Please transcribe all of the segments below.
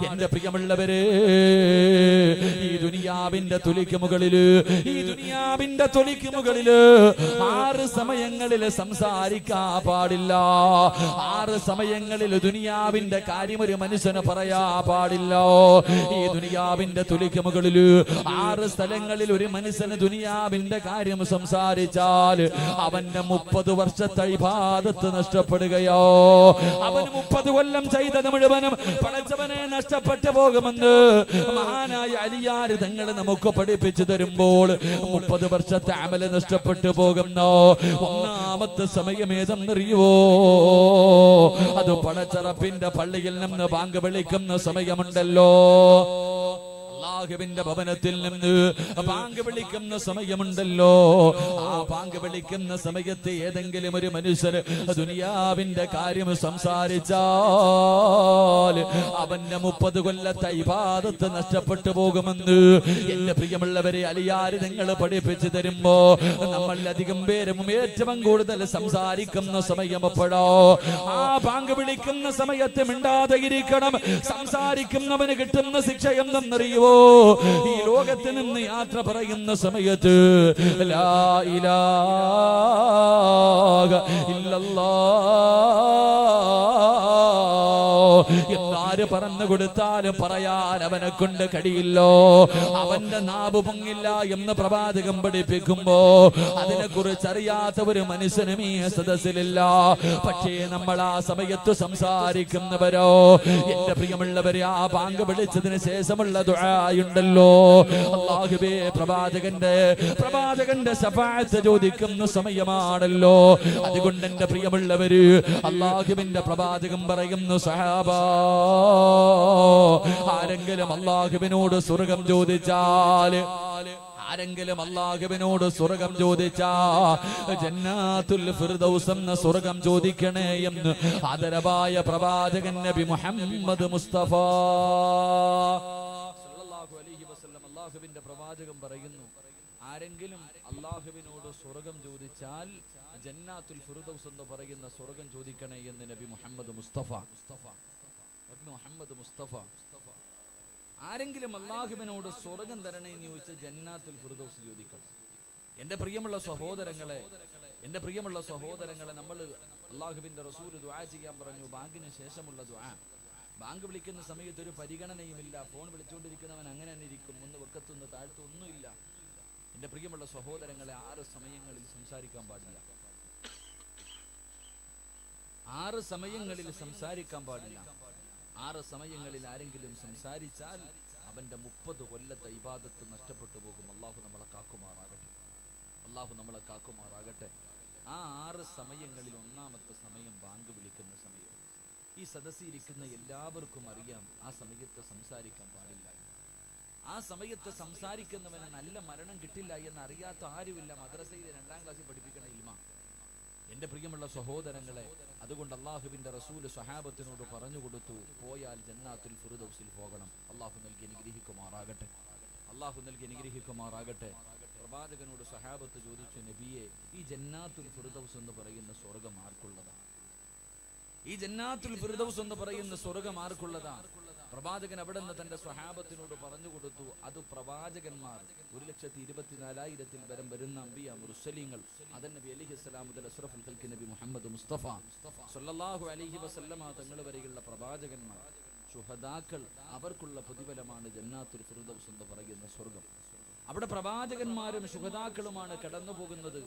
എന്റെ പ്രിയമുള്ളവരെ, ഈ ദുനിയാവിന്റെ തൊലിക്ക് മുകളില് 6 സമയങ്ങളിൽ സംസാരിക്കാൻ പാടില്ല. 6 സമയങ്ങളിൽ ദുനിയാവിന്റെ കാര്യം ഒരു മനുഷ്യന് പറയാ പാടില്ല. ഈ ദുനിയാവിന്റെ തൊലിക്ക് മുകളില് 6 സ്ഥലങ്ങളിൽ ഒരു മനുഷ്യന് ദുനിയാവിന്റെ കാര്യം സംസാരിച്ചാൽ അവന്റെ 30 വർഷത്തെ ഇബാദത്ത് നഷ്ടപ്പെടുകയോ, അവൻ 30 കൊല്ലം ചെയ്തത് മുഴുവനും പടച്ചവനെ നഷ്ടപ്പെട്ടു പോകുമെന്ന് മഹാനായ അലിയാർ തങ്ങൾ നമുക്ക് പഠിപ്പിച്ചു തരുമ്പോൾ 30 വർഷത്തെ അമല് നഷ്ടപ്പെട്ടു പോകുന്നു. ഒന്നാമത്തെ സമയം ഏതെന്നറിയോ? അത് പടച്ചറപ്പിന്റെ പള്ളിയിൽ നിന്ന് ബാങ്ക് വിളിക്കുന്ന സമയമുണ്ടല്ലോ. അല്ലാഹുവിന്റെ ഭവനത്തിൽ നിന്ന് ബാങ്ക് വിളിക്കുന്ന സമയമുണ്ടല്ലോ. ആ ബാങ്ക് വിളിക്കുന്ന സമയത്ത് ഏതെങ്കിലും ഒരു മനുഷ്യർ ദുനിയാവിന്റെ കാര്യം സംസാരിച്ചാൽ അവന്റെ 30 കൊല്ലത്തെ ഇബാദത്ത് നഷ്ടപ്പെട്ടു പോകുമെന്ന് എന്റെ പ്രിയമുള്ളവരെ അലിയാർ നിങ്ങൾ പഠിപ്പിച്ചു തരുമ്പോ നമ്മളധികം പേരും ഏറ്റവും കൂടുതൽ സംസാരിക്കുന്ന സമയം എപ്പോഴോ? ആ ബാങ്ക് വിളിക്കുന്ന സമയത്ത് മിണ്ടാതെ ഇരിക്കണം. സംസാരിക്കുന്നവന് കിട്ടുന്ന ശിക്ഷ എന്തെന്നറിയുവോ? ഈ ലോകത്ത് നിന്ന് യാത്ര പറയുന്ന സമയത്ത് ലാ ഇലാഹ ഇല്ലല്ലാഹ് എന്നാര് പറഞ്ഞു കൊടുത്താലും പറയാൻ അവനെ കൊണ്ട് കഴിയില്ലോ. അവന്റെ നാവ് പൊങ്ങില്ല എന്ന് പ്രവാചകം പഠിപ്പിക്കുമ്പോ അതിനെ കുറിച്ച് അറിയാത്ത ഒരു മനുഷ്യനും ഈ സദസ്സിലില്ല. പക്ഷേ നമ്മൾ ആ സമയത്ത് സംസാരിക്കുന്നവരോ, എന്റെ പ്രിയമുള്ളവരെ, ആ ബാങ്ക് വിളിച്ചതിന് ശേഷമുള്ള ദുആയുണ്ടല്ലോ, അല്ലാഹുവേ പ്രവാചകന്റെ ശഫാഅത്ത് ചോദിക്കുന്ന സമയമാണല്ലോ. അതുകൊണ്ട് എന്റെ പ്രിയമുള്ളവര്, അല്ലാഹുവിന്റെ പ്രവാചകൻ പറയുന്നു, സഹാബ, ആരെങ്കിലും അല്ലാഹുവിനോട് സ്വർഗം ചോദിച്ചാൽ ജന്നാത്തുൽ ഫിർദൗസ് എന്ന സ്വർഗം ചോദിക്കണേ എന്ന് ആദരവായ പ്രവാചകൻ നബി മുഹമ്മദ് മുസ്തഫ സല്ലല്ലാഹു അലൈഹി വസല്ലം, അല്ലാഹുവിന്റെ പ്രവാചകൻ പറയുന്നു, ആരെങ്കിലും അല്ലാഹുവിനോട് സ്വർഗം ചോദിച്ചാൽ ജന്നാത്തുൽ ഫിർദൗസ് എന്ന് പറയുന്ന സ്വർഗം ചോദിക്കണേ എന്ന് നബി മുഹമ്മദ് മുസ്തഫ. ആരെങ്കിലും അല്ലാഹുവിനോട് സ്വർഗം തരണേ എന്ന് ചോദിച്ചാൽ ജന്നാത്തുൽ ഫിർദൗസ് ചോദിക്കണം. എന്റെ പ്രിയമുള്ള സഹോദരങ്ങളെ, നമ്മൾ അല്ലാഹുവിന്റെ റസൂൽ ദുആ ചെയ്യാൻ പറഞ്ഞു. ബാങ്കിന് ശേഷമുള്ള ദുആ, ബാങ്ക് വിളിക്കുന്ന സമയത്ത് ഒരു പരിഗണനയുമില്ല. ഫോൺ വിളിച്ചുകൊണ്ടിരിക്കുന്നവൻ അങ്ങനെ തന്നെ ഇരിക്കും, ഒന്ന് വെക്കത്തുനിന്ന് താഴ്ത്തൊന്നുമില്ല. എന്റെ പ്രിയമുള്ള സഹോദരങ്ങളെ, 6 സമയങ്ങളിൽ സംസാരിക്കാൻ പാടില്ല. 6 സമയങ്ങളിൽ സംസാരിക്കാൻ പാടില്ല. 6 സമയങ്ങളിൽ ആരെങ്കിലും സംസാരിച്ചാൽ അവന്റെ 30 കൊല്ലത്തെ ഇബാദത്ത് നഷ്ടപ്പെട്ടു പോകും. അല്ലാഹു നമ്മളെ കാക്കുമാറാകട്ടെ. ആ 6 സമയങ്ങളിൽ ഒന്നാമത്തെ സമയം ബാങ്ക് വിളിക്കുന്ന സമയം. ഈ സദസ്സിലിരിക്കുന്ന എല്ലാവർക്കും അറിയാം, ആ സമയത്ത് സംസാരിക്കാൻ പാടില്ല. ആ സമയത്ത് സംസാരിക്കുന്നവന് നല്ല മരണം കിട്ടില്ല എന്ന് അറിയാത്ത ആരുമില്ല. മദ്രസയിൽ 2ാം ക്ലാസ്സിൽ പഠിപ്പിക്കണ ഇൽമ. എന്റെ പ്രിയമുള്ള സഹോദരങ്ങളെ, അതുകൊണ്ട് അല്ലാഹുവിന്റെ റസൂൽ സ്വഹാബത്തിനോട് പറഞ്ഞു കൊടുത്തു, പോയാൽ ജന്നാത്തുൽ ഫിർദൗസിൽ പോകണം. അല്ലാഹു നൽകി അനുഗ്രഹിക്കുമാറാകട്ടെ. പ്രവാചകനോട് സ്വഹാബത്ത് ചോദിച്ചു, നബിയെ, ഈ ജന്നാത്തുൽ ഫിർദൗസ് എന്ന് പറയുന്ന സ്വർഗം ആർക്കുള്ളതാണ്? ഈ ജന്നാത്തുൽ ഫിർദൗസ് എന്ന് പറയുന്ന സ്വർഗം ആർക്കുള്ളതാണ്? പ്രവാചകൻ അവിടെ നിന്ന് തന്റെ സ്വഹാബത്തിനോട് പറഞ്ഞു കൊടുത്തു, അത് പ്രവാചകന്മാർ 1,24,000 വരെ വരുന്ന അംബിയ മുർസലീങ്ങൾ, അതൻ നബി അലൈഹിസ്സലാം മുതൽ അഷ്റഫുൽ ഖൽഖ് നബി മുഹമ്മദ് മുസ്തഫ സല്ലല്ലാഹു അലൈഹി വസല്ലമ തങ്ങൾ വരെയുള്ള പ്രവാചകന്മാർ, ശുഹദാക്കൾ, അവർക്കുള്ള പ്രതിഫലമാണ് ജന്നാത്തുൽ ഫിർദൗസ് എന്ന് പറയുന്ന സ്വർഗം. അവിടെ പ്രവാചകന്മാരും ശുഹദാക്കളുമാണ് കടന്നു പോകുന്നത്.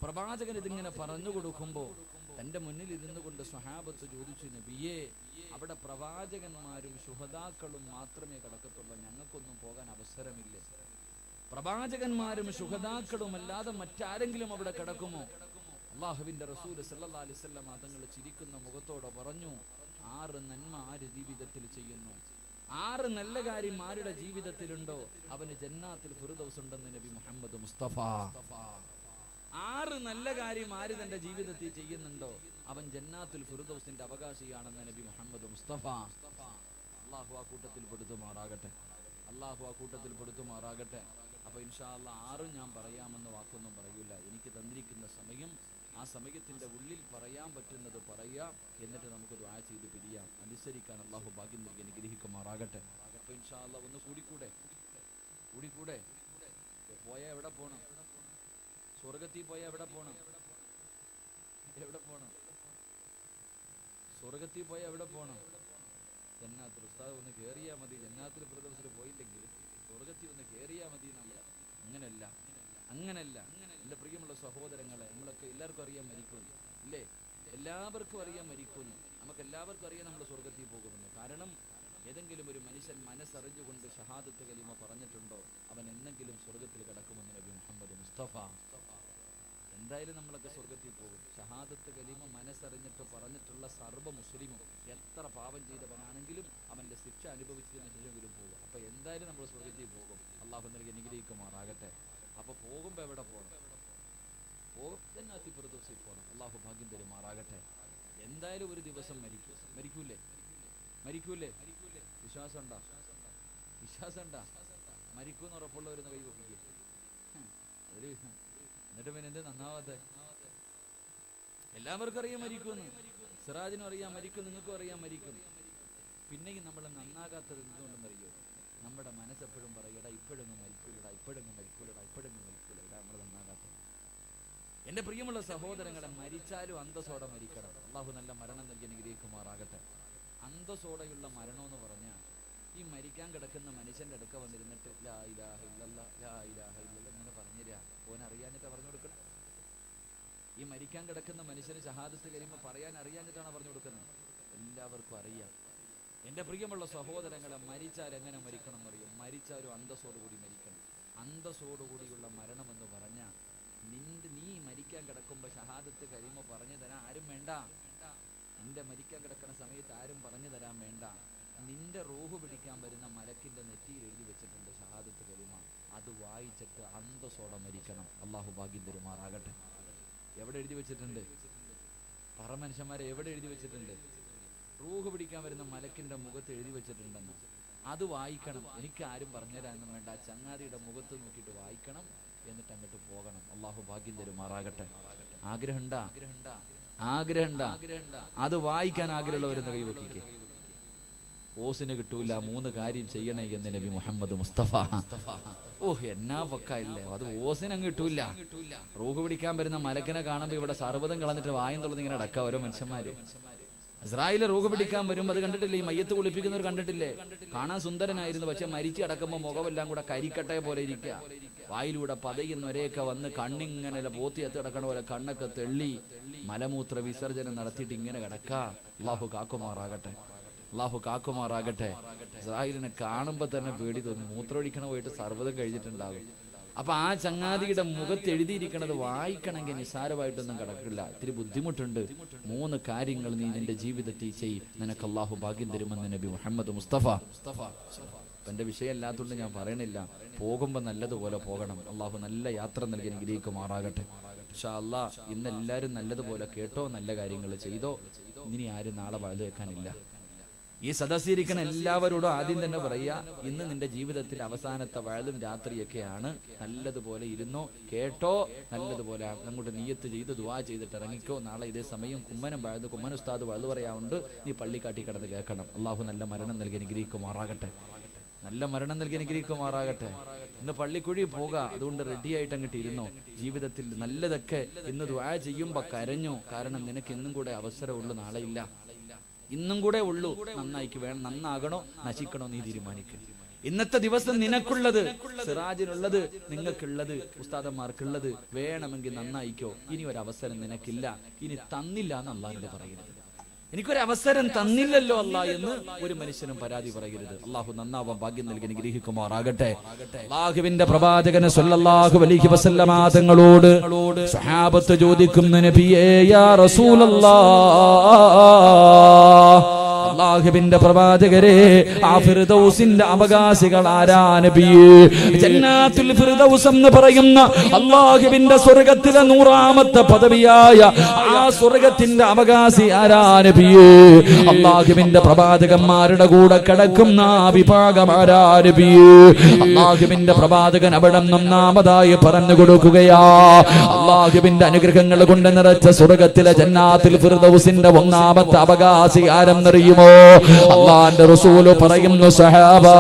പ്രവാചകൻ ഇതിങ്ങനെ പറഞ്ഞു കൊടുക്കുമ്പോൾ തന്റെ മുന്നിൽ ഇരുന്നു കൊണ്ട് സ്വഹാബത്ത് ചോദിച്ചു, നബിയേ, അവിടെ പ്രവാചകന്മാരും ശുഹദാക്കളും മാത്രമേ കടക്കത്തുള്ളൂ, ഞങ്ങൾക്കൊന്നും പോകാൻ അവസരമില്ലേ? പ്രവാചകന്മാരും ശുഹദാക്കളും അല്ലാതെ മറ്റാരെങ്കിലും അവിടെ കിടക്കുമോ? അല്ലാഹുവിന്റെ റസൂൽ സല്ലല്ലാഹു അലൈഹി വസല്ലം തങ്ങൾ ചിരിക്കുന്ന മുഖത്തോടെ പറഞ്ഞു, 6 നന്മ ആര് ജീവിതത്തിൽ ചെയ്യുന്നു, 6 നല്ല കാര്യം ആരുടെ ജീവിതത്തിലുണ്ടോ അവന് ജന്നാത്തുൽ ഫിർദൗസ് ഉണ്ടെന്ന് നബി മുഹമ്മദ് മുസ്തഫ. 6 നല്ല കാര്യം ആര് തന്റെ ജീവിതത്തിൽ ചെയ്യുന്നുണ്ടോ അവൻ ജന്നാത്തുൽ ഫിർദൗസിന്റെ അവകാശിയാണെന്ന് നബി മുഹമ്മദ് മുസ്തഫ. അല്ലാഹു ആ കൂട്ടത്തിൽ പെടുത്തുമാറാകട്ടെ. അപ്പൊ ഇൻഷാ അല്ലാഹ് 6 ഞാൻ പറയാമെന്ന് വാക്കൊന്നും പറയൂല. എനിക്ക് തന്നിരിക്കുന്ന സമയം ആ സമയത്തിന്റെ ഉള്ളിൽ പറയാൻ പറ്റുന്നത് പറയാം, എന്നിട്ട് നമുക്ക് ദുആ ചെയ്ത് പിരിയാം. അനുസരിക്കാൻ അല്ലാഹു ഭാഗ്യം നൽകി അനുഗ്രഹിക്കുമാറാകട്ടെ. അപ്പോൾ ഇൻഷാ അല്ലാഹ് ഒന്ന് കൂടിക്കൂടെ പോയാൽ എവിടെ പോണം? സ്വർഗത്തിൽ പോയാൽ എവിടെ പോണം? സ്വർഗത്തിൽ പോയാൽ എവിടെ പോണം? ജന്നാത്തിൽ. ഉസ്താദ് ഒന്ന് കയറിയാൽ മതി. ജന്നാത്തിൽ ഫിർദൗസിൽ പോയില്ലെങ്കിൽ സ്വർഗത്തിൽ ഒന്ന് കയറിയാൽ മതി. അങ്ങനല്ല. എൻ്റെ പ്രിയമുള്ള സഹോദരങ്ങളെ, നമ്മളൊക്കെ എല്ലാവർക്കും അറിയാൻ മരിക്കുന്നു ഇല്ലേ? എല്ലാവർക്കും അറിയാൻ മരിക്കുന്നു. നമുക്ക് എല്ലാവർക്കും അറിയാൻ നമ്മൾ സ്വർഗത്തിൽ പോകുമെന്ന്. കാരണം ഏതെങ്കിലും ഒരു മനുഷ്യൻ മനസ്സറിഞ്ഞുകൊണ്ട് ഷഹാദത്ത് കലിമ പറഞ്ഞിട്ടുണ്ടോ, അവൻ എന്നെങ്കിലും സ്വർഗത്തിൽ കിടക്കുമെന്ന് നബി മുഹമ്മദ് മുസ്തഫ. എന്തായാലും നമ്മളൊക്കെ സ്വർഗത്തിൽ പോകും. ഷഹാദത്ത് കലിമ മനസ്സറിഞ്ഞിട്ട് പറഞ്ഞിട്ടുള്ള സർവ്വ മുസ്ലിമും എത്ര പാപം ചെയ്തവനാണെങ്കിലും അവൻ്റെ ശിക്ഷ അനുഭവിച്ചതിന് ശേഷമെങ്കിലും പോകും. അപ്പോൾ എന്തായാലും നമ്മൾ സ്വർഗത്തിൽ പോകും. അള്ളാഹു നൽകി അനുഗ്രഹിക്കുമാറാകട്ടെ. അപ്പോൾ പോകുമ്പോൾ എവിടെ പോകണം? ജന്നാത്തുൽ ഫിർദൗസിൽ പോകണം. അള്ളാഹു ഭാഗ്യം തരുമാറാകട്ടെ. എന്തായാലും ഒരു ദിവസം മരിക്കൂലേ? വിശ്വാസം ഉണ്ടാ? മരിക്കൂന്ന് ഉറപ്പുള്ളവരൊന്ന് കൈ വെപ്പിക്കുക. അതില് എന്നിട്ട് പിന്നെ എന്ത് നന്നാവാതെ? എല്ലാവർക്കും അറിയാം മരിക്കുമെന്ന്. സിറാജിനും അറിയാം മരിക്കും, നിങ്ങൾക്കും അറിയാം മരിക്കും. പിന്നെയും നമ്മൾ നന്നാകാത്തത് എന്തുകൊണ്ടെന്നറിയോ? നമ്മുടെ മനസ്സെപ്പോഴും പറയടാ ഇപ്പോഴെങ്ങും മരിക്കൂലടാ. നമ്മൾ നന്നാകാത്തത്. എൻ്റെ പ്രിയമുള്ള സഹോദരങ്ങളെ, മരിച്ചാലും അന്തസ്സോടെ മരിക്കണം. അള്ളാഹു നല്ല മരണം നൽകി അനുഗ്രഹിക്കുമാറാകട്ടെ. അന്തസ്സോടെയുള്ള മരണം എന്ന് പറഞ്ഞാൽ ഈ മരിക്കാൻ കിടക്കുന്ന മനുഷ്യൻ്റെ അടുക്ക വന്നിരുന്നിട്ട് ലാ ഇലാഹ ഇല്ലല്ലാഹ് ഇങ്ങനെ പറഞ്ഞുതരാ. ഓൻ അറിയാഞ്ഞിട്ടാണ് പറഞ്ഞു കൊടുക്കണം. ഈ മരിക്കാൻ കിടക്കുന്ന മനുഷ്യന് ഷഹാദത്ത് കലിമ പറയാൻ അറിയാഞ്ഞിട്ടാണ് പറഞ്ഞു കൊടുക്കുന്നത്. എല്ലാവർക്കും അറിയാം. എൻ്റെ പ്രിയമുള്ള സഹോദരങ്ങളെ, മരിച്ചാൽ എങ്ങനെ മരിക്കണം എന്നറിയും? മരിച്ചാലും അന്തസ്സോടുകൂടി മരിക്കണം. അന്തസ്സോടുകൂടിയുള്ള മരണമെന്ന് പറഞ്ഞാൽ നീ മരിക്കാൻ കിടക്കുമ്പോൾ ഷഹാദത്ത് കലിമ പറഞ്ഞു തരാൻ ആരും വേണ്ട. നിന്റെ മരിക്കാൻ കിടക്കുന്ന സമയത്ത് ആരും പറഞ്ഞു തരാൻ വേണ്ട. നിന്റെ റൂഹ് പിടിക്കാൻ വരുന്ന മലക്കിന്റെ നെറ്റിയിൽ എഴുതി വെച്ചിട്ടുണ്ട് ഷഹാദത്ത് കലിമ. അത് വായിച്ചിട്ട് അന്തസ്സോടെ മരിക്കണം. അള്ളാഹു ഭാഗ്യം തരുമാറാകട്ടെ. എവിടെ എഴുതി വെച്ചിട്ടുണ്ട്? പറ മനുഷ്യന്മാരെ, എവിടെ എഴുതി വെച്ചിട്ടുണ്ട്? റൂഹ് പിടിക്കാൻ വരുന്ന മലക്കിന്റെ മുഖത്ത് എഴുതി വെച്ചിട്ടുണ്ടെന്ന്. അത് വായിക്കണം. എനിക്ക് ആരും പറഞ്ഞുതരാനൊന്നും വേണ്ട. ചങ്ങാതിയുടെ മുഖത്ത് നോക്കിയിട്ട് വായിക്കണം, എന്നിട്ട് അങ്ങോട്ട് പോകണം. അള്ളാഹു ഭാഗ്യം തരുമാറാകട്ടെ. ആഗ്രഹമുണ്ടാ? അത് വായിക്കാൻ ആഗ്രഹമുള്ളവരെന്ന് കൈവക്കിക്കേ. ഓസിന് കിട്ടൂല. 3 കാര്യം ചെയ്യണേ എന്ന് നബി മുഹമ്മദ് മുസ്തഫ. എന്നാ പക്കല്ലേ അത്. ഓസിനങ്ങ് കിട്ടൂല. റൂഹ് പിടിക്കാൻ വരുന്ന മലക്കിനെ കാണുമ്പോൾ ഇവിടെ സർവ്വതം കളഞ്ഞിട്ട് വായും തുള്ളത് ഇങ്ങനെ അടക്കാം ഓരോ മനുഷ്യന്മാര്. ഇസ്രായേൽ റൂഹ് പിടിക്കാൻ വരുമ്പോൾ അത് കണ്ടിട്ടില്ലേ? ഈ മയ്യത്ത് കുളിപ്പിക്കുന്നവർ കണ്ടിട്ടില്ലേ? കാണാൻ സുന്ദരനായിരുന്നു, പക്ഷെ മരിച്ചു അടക്കുമ്പോൾ മുഖമെല്ലാം കൂടെ കരിക്കട്ടയെ പോലെ ഇരിക്കുക. വായിലൂടെ പതയുന്നവരെയൊക്കെ വന്ന് കണ്ണിങ്ങനെ പോത്തിയത്ത് കിടക്കണ പോലെ കണ്ണൊക്കെ തെള്ളി മലമൂത്ര വിസർജനം നടത്തിയിട്ട് ഇങ്ങനെ കിടക്കാ. അള്ളാഹു കാക്കുമാറാകട്ടെ. ഇസ്രായേലിനെ കാണുമ്പോൾ തന്നെ പേടി തോന്നും. മൂത്രമൊഴിക്കണ പോയിട്ട് സർവ്വതം കഴിഞ്ഞിട്ടുണ്ടാകും. അപ്പൊ ആ ചങ്ങാതിയുടെ മുഖത്ത് എഴുതിയിരിക്കണത് വായിക്കണമെങ്കിൽ നിസ്സാരമായിട്ടൊന്നും കിടക്കില്ല. ഇത്തിരി ബുദ്ധിമുട്ടുണ്ട്. 3 കാര്യങ്ങൾ നീ നിന്റെ ജീവിതത്തിൽ ചെയ്യും, നിനക്ക് അള്ളാഹു ഭാഗ്യം തരുമെന്ന് നബി മുഹമ്മദ് മുസ്തഫ. എന്റെ വിഷയം അല്ലാത്തതുകൊണ്ട് ഞാൻ പറയണില്ല. പോകുമ്പോൾ നല്ലതുപോലെ പോകണം. അള്ളാഹു നല്ല യാത്ര നൽകി അനുഗ്രഹിക്കുമാറാകട്ടെ. ഇൻഷാ അല്ലാഹ് ഇന്ന് എല്ലാവരും നല്ലതുപോലെ കേട്ടോ, നല്ല കാര്യങ്ങൾ ചെയ്തോ. ഇനി ആരും നാളെ വഴുതു വെക്കാനില്ല. ഈ സദസ്സിരിക്കുന്ന എല്ലാവരോടും ആദ്യം തന്നെ പറയാ, ഇന്ന് നിന്റെ ജീവിതത്തിൽ അവസാനത്തെ വഴുതും രാത്രിയൊക്കെയാണ്. നല്ലതുപോലെ ഇരുന്നോ, കേട്ടോ, നല്ലതുപോലെ അങ്ങോട്ട് നിയ്യത്ത് ചെയ്ത് ദുആ ചെയ്തിട്ട് ഇറങ്ങിക്കോ. നാളെ ഇതേ സമയം കുമ്മൻ ഉസ്താദ് വഴുതു പറയാറുണ്ട്. നീ പള്ളിക്കാട്ടി കിടന്ന് കേൾക്കണം. അള്ളാഹു നല്ല മരണം നൽകി അനുഗ്രഹിക്കുമാറാകട്ടെ. ഇന്ന് പള്ളിക്കുഴി പോകാം. അതുകൊണ്ട് റെഡി ആയിട്ട് അങ്ങോട്ട് ഇരുന്നോ. ജീവിതത്തിൽ നല്ലതൊക്കെ ഇന്ന് ദുആ ചെയ്യുമ്പോ കരഞ്ഞോ. കാരണം നിനക്ക് ഇന്നും കൂടെ അവസരമുള്ളൂ, നാളെ ഇല്ല. ഇന്നും കൂടെ ഉള്ളൂ. നന്നായിക്ക് വേണം, നന്നാകണോ നശിക്കണോ നീ തീരുമാനിക്കും. ഇന്നത്തെ ദിവസം നിനക്കുള്ളത്, സിറാജിനുള്ളത്, നിങ്ങൾക്കുള്ളത്, ഉസ്താദന്മാർക്കുള്ളത്. വേണമെങ്കിൽ നന്നായിക്കോ. ഇനി ഒരു അവസരം നിനക്കില്ല. ഇനി തന്നില്ല എന്ന് അള്ളാഹുവിനോട് പറയരുത്. എനിക്കൊരവസരം തന്നില്ലല്ലോ അല്ലാ എന്ന് ഒരു മനുഷ്യനും പരാതി പറയരുത്. അള്ളാഹു നന്നാവാൻ ഭാഗ്യം നൽകി അനുഗ്രഹിക്കുമാറാകട്ടെ. അല്ലാഹുവിന്റെ പ്രവാചകൻ സല്ലല്ലാഹു അലൈഹി വസല്ലമ തങ്ങളോട് സ്വഹാബത്ത് ചോദിക്കുന്നു, നബിയേ യാ റസൂലല്ലാഹ്, അല്ലാഹുവിന്റെ പ്രവാചകരെ, ആ ഫിർദൗസിന്റെ അവകാശികൾ ആരാ നബിയേ? ജന്നാത്തുൽ ഫിർദൗസ് എന്ന് പറയുന്ന അല്ലാഹുവിന്റെ സ്വർഗ്ഗത്തിലെ 100ാമത്തെ പദവിയായ ആ സ്വർഗ്ഗത്തിന്റെ അവകാശി ആരാ നബിയേ? അല്ലാഹുവിന്റെ പ്രവാചകന്മാരുടെ കൂടെ കിടക്കുന്ന ആ വിഭാഗം ആരാ നബിയേ? അല്ലാഹുവിന്റെ പ്രവാചകൻ അവിടെ ഒന്നാമതായി പറഞ്ഞു കൊടുക്കുകയാ, അല്ലാഹുവിന്റെ അനുഗ്രഹങ്ങൾ കൊണ്ട് നിറച്ച സ്വർഗ്ഗത്തിലെ ജന്നാത്തുൽ ഫിർദൗസിന്റെ 1ാമത്തെ അവകാശി ആരെന്നറിയുമോ? അല്ലാഹുവിന്റെ റസൂൽ പറയുന്നു, സഹാബാ,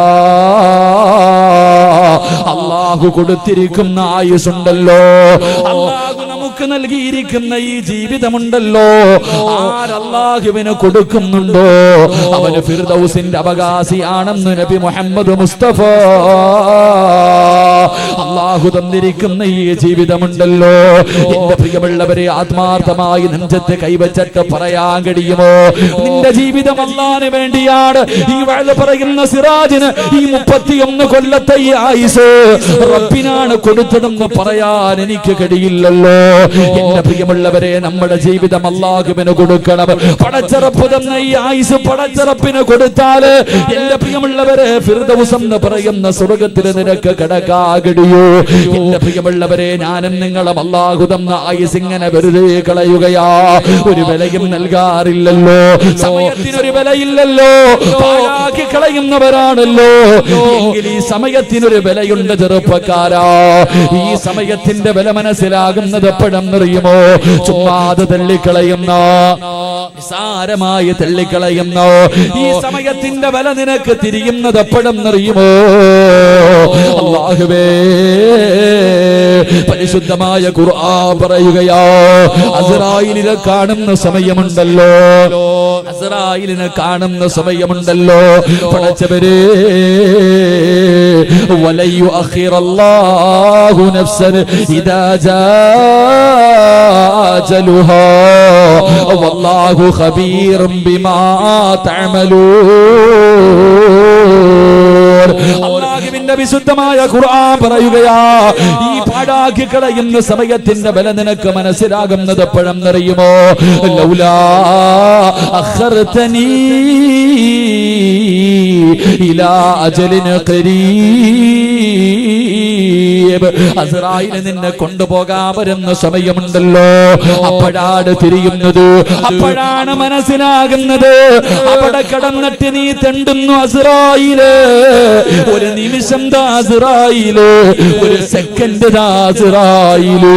അല്ലാഹു കൊടുത്തിരിക്കുന്ന ആയുസ്സുണ്ടല്ലോ, അല്ലാഹു നമുക്ക് നൽകിയിരിക്കുന്ന ഈ ജീവിതമുണ്ടല്ലോ, ആരല്ലാഹുവിന് കൊടുക്കുന്നുണ്ടോ അവന് ഫിർദൗസിന്റെ അവകാശിയാണെന്ന് നബി മുഹമ്മദ് മുസ്തഫ. അല്ലാഹു തന്നിരിക്കുന്ന ഈ ജീവിതമുണ്ടല്ലോ, എന്റെ പ്രിയമുള്ളവരെ, ആത്മാർത്ഥമായി നെഞ്ചത്ത് കൈവച്ചിട്ട് പറയാൻ കഴിയുമോ? നിന്റെ ജീവിതം അല്ലാഹുവിന് വേണ്ടിയാണ്. ഈ വഅദ് പറയുന്ന സിറാജിന് ഈ 31 കൊല്ലത്തെ ഈ ആയുസ് റബ്ബിനാണ് കൊടുത്തതെന്ന് പറയാൻ എനിക്ക് കഴിയില്ലല്ലോ. എന്റെ പ്രിയമുള്ളവരെ, നമ്മുടെ ജീവിതം അല്ലാഹുവിന് കൊടുക്കണം. പടച്ചറപ്പ് തന്ന ഈ ആയുസ് പടച്ചറപ്പിന് കൊടുത്താല് എന്റെ പ്രിയമുള്ളവരെ, ഫിർദൗസ് എന്ന് പറയുന്ന സ്വർഗ്ഗത്തിൽ നിനക്ക് കിടക്കാകടിയോ? എന്റെ പ്രിയമുള്ളവരെ, ഞാനും നിങ്ങളും അല്ലാഹു തന്ന ആയുസ് ഇങ്ങനെ വെറുതെ കളയുകയാ. ഒരു വിലയും നൽകാറില്ലല്ലോ, സമയത്തിനൊരു വിലയില്ലല്ലോ, പാഴാക്കി കളയുന്നവരാണല്ലോ. എങ്കിൽ ഈ സമയത്തിനൊരു വിലയുണ്ട് ചെറുപ്പക്കാരാ. ഈ സമയത്തിന്റെ വില മനസ്സിലാകുന്നത് എപ്പോഴെന്നറിയുമോ? ചുമ്മാതെ തള്ളിക്കളയുന്ന, നിസാരമായി തള്ളിക്കളയുന്ന ഈ സമയത്തിന്റെ വില നിനക്ക് തിരിയുന്നത് എപ്പോഴെന്നറിയുമോ? അല്ലാഹുവേ, പരിശുദ്ധമായ ഖുർആൻ പറയുകയാ, അസ്റായിലിനെ കാണുന്ന സമയമുണ്ടല്ലോ, അസ്റായിലിനെ കാണുന്ന സമയമുണ്ടല്ലോ. പടച്ചവരേ, വലയു അഖിറല്ലാഹു നഫ്സൻ ഇദാ ജാഅജലുഹാ വല്ലാഹു ഖബീറും ബിമാ തഅമലൂൻ. അല്ലാഹുവിന്റെ വിശുദ്ധമായ ഖുർആൻ പറയുകയാ, ഈ പാഴാക്കി കളയുന്ന സമയത്തിന്റെ വില നിനക്ക് മനസ്സിലാകുന്നത് എപ്പോഴെന്നറിയുമോ? ലൗലാ അഖർതനീ ഇലാ അജലിൻ ഖരീബ്. അസ്റായില് നിന്നെ കൊണ്ടുപോകാൻ വരുന്ന സമയമുണ്ടല്ലോ, അപ്പോഴാണ് തിരിയുന്നത്, അപ്പോഴാണ് മനസ്സിലാകുന്നത്. അവിടെ കിടന്നിട്ട് നീ തെണ്ടുന്നു അസ്റായില്, ഒരു നിമിഷം ദാസ്റായില്, ഒരു സെക്കൻഡ് ദാസ്റായില്.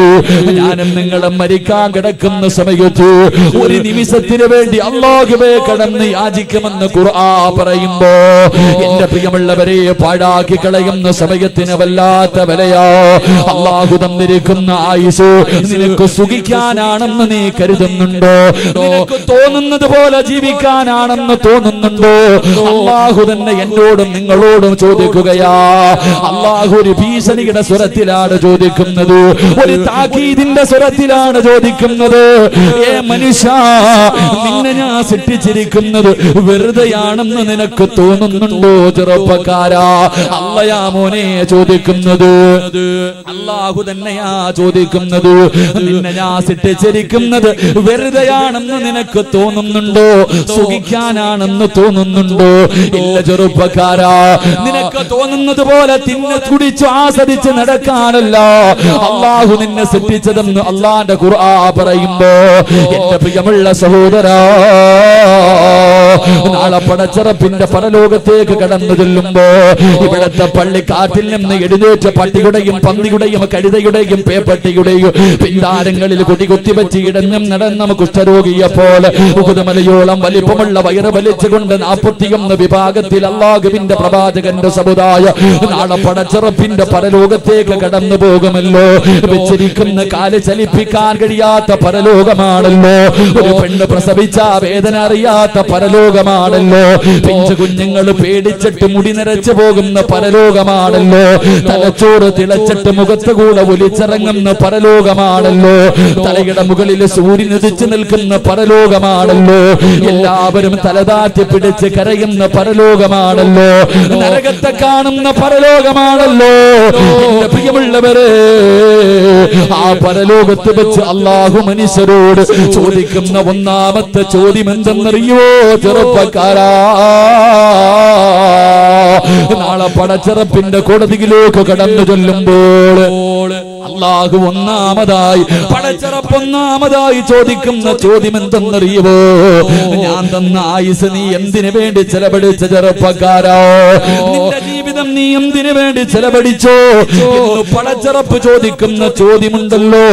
ഞാനും നിങ്ങളും മരിക്കാൻ കിടക്കുന്ന സമയത്ത് ഒരു നിമിഷത്തിന് വേണ്ടി അല്ലാഹുവേ കടന്ന് യാചിക്കുമെന്ന് ഖുർആൻ പറയുമ്പോ, എന്റെ പ്രിയമുള്ളവരെ, പാഴാക്കി കളയുന്ന സമയത്തിന് വല്ലാത്ത വിലയാ. അല്ലാഹു തന്നിരിക്കുന്ന ആയുസ് നിനക്ക് സുഖിക്കാനാണെന്ന് നീ കരുതുന്നുണ്ടോ? നിനക്ക് തോന്നുന്നത് പോലെ ജീവിക്കാനാണെന്ന് തോന്നുന്നുണ്ടോ? അല്ലാഹു തന്നെ എന്നോടും നിങ്ങളോടും ചോദിക്കുകയാ. അല്ലാഹു ഒരു ഭീഷണിയുടെ സ്വരത്തിലാണ് ചോദിക്കുന്നത്, ഒരു താക്കീതിന്റെ സ്വരത്തിലാണ് ചോദിക്കുന്നത്. ഏ മനുഷ്യ, നിന്നെ ഞാൻ സൃഷ്ടിച്ചിരിക്കുന്നത് വെറുതെയാണെന്ന് നിനക്ക് തോന്നുന്നുണ്ടോ? ചെറുപ്പക്കാരാ, അല്ലയാ മോനെ ചോദിക്കുന്നത്, അല്ലാഹു തന്നെയാ ചോദിക്കുന്നത്. നിന്നെ ഞാൻ സൃഷ്ടിച്ചിരിക്കുന്നത് വെറുതെയാണെന്ന് നിനക്ക് തോന്നുന്നുണ്ടോ? സുഖിക്കാനാണെന്ന് തോന്നുന്നുണ്ടോ? ഇല്ല ചെറുപ്പക്കാരാ, നിനക്ക് തോന്നുന്നത് പോലെ തിന്ന് കുടിച്ചു ആസ്വദിച്ച് നടക്കാനല്ല അല്ലാഹു നിന്നെ സൃഷ്ടിച്ചതെന്ന് അല്ലാഹുവിന്റെ ഖുർആൻ പറയുമ്പോ, എന്റെ പ്രിയമുള്ള സഹോദരാ, നാളെ പടച്ചറപ്പിന്റെ പരലോകത്തേക്ക് കടന്നു ചെല്ലുമ്പോ ഇവിടത്തെ പള്ളിക്കാട്ടിൽ നിന്ന് എഴുന്നേറ്റ പട്ടിയുടെയും പന്നിയുടെയും കഴുതയുടെയും പേപ്പട്ടിയുടെയും പിന്താരങ്ങളിൽ കൊടികുത്തിവെച്ച് ഇടഞ്ഞും നടന്ന കുഷ്ഠരോഗിയെ പോലെ ഉകുതമലയോളം വലിപ്പമുള്ള വയറ് വലിച്ചുകൊണ്ട് 41 വിഭാഗത്തിൽ അല്ലാഹുവിന്റെ പ്രവാചകന്റെ സമുദായ നാളെ പടച്ചറപ്പിന്റെ പരലോകത്തേക്ക് കടന്നു പോകുമല്ലോ. വെച്ചിരിക്കുന്ന കാല് ചലിപ്പിക്കാൻ കഴിയാത്ത പരലോകമാണല്ലോ. ഒരു പെണ്ണ് പ്രസവിച്ച വേദന അറിയാത്ത പരലോകമാണല്ലോ. പിഞ്ചു കുഞ്ഞുങ്ങൾ പേടിച്ചിട്ട് മുടി നിറച്ചു പോകുന്ന പരലോകമാണല്ലോ. തലച്ചോറ് തിളച്ചിട്ട് മുഖത്ത് കൂടെ ഒലിച്ചിറങ്ങുന്ന പരലോകമാണല്ലോ. തലയുടെ മുകളിൽ സൂര്യൻ ഉദിച്ചു നിൽക്കുന്ന പരലോകമാണല്ലോ. എല്ലാവരും തലതാറ്റി പിടിച്ച് കരയുന്ന പരലോകമാണല്ലോ. നരകത്തെ കാണുന്ന പരലോകമാണല്ലോ. എന്റെ പ്രിയമുള്ളവരെ, ആ പരലോകത്ത് വെച്ച് അല്ലാഹു മനുഷ്യരോട് ചോദിക്കുന്ന ഒന്നാമത്തെ ചോദ്യം എന്തെന്നറിയോ ചെറുപ്പക്കാരാ? ചെറുപ്പക്കാരാ, നാളെ പടച്ചിറപ്പിന്റെ കോടതിയിലേക്ക് കടന്നു ചൊല്ലുമ്പോൾ അല്ലാഹു ഒന്നാമതായി പടച്ചിറപ്പ് ഒന്നാമതായി ചോദിക്കുന്ന ചോദ്യം എന്തെന്നറിയുമോ? ഞാൻ തന്ന ആയുസ് നീ എന്തിനു വേണ്ടി ചെലവഴിച്ച ചെറുപ്പക്കാരാ? നിന്റെ ജീവിതം നീ എന്തിനു വേണ്ടി ചെലവഴിച്ചോ? പടച്ചിറപ്പ് ചോദിക്കുന്ന ചോദ്യമുണ്ടല്ലോ,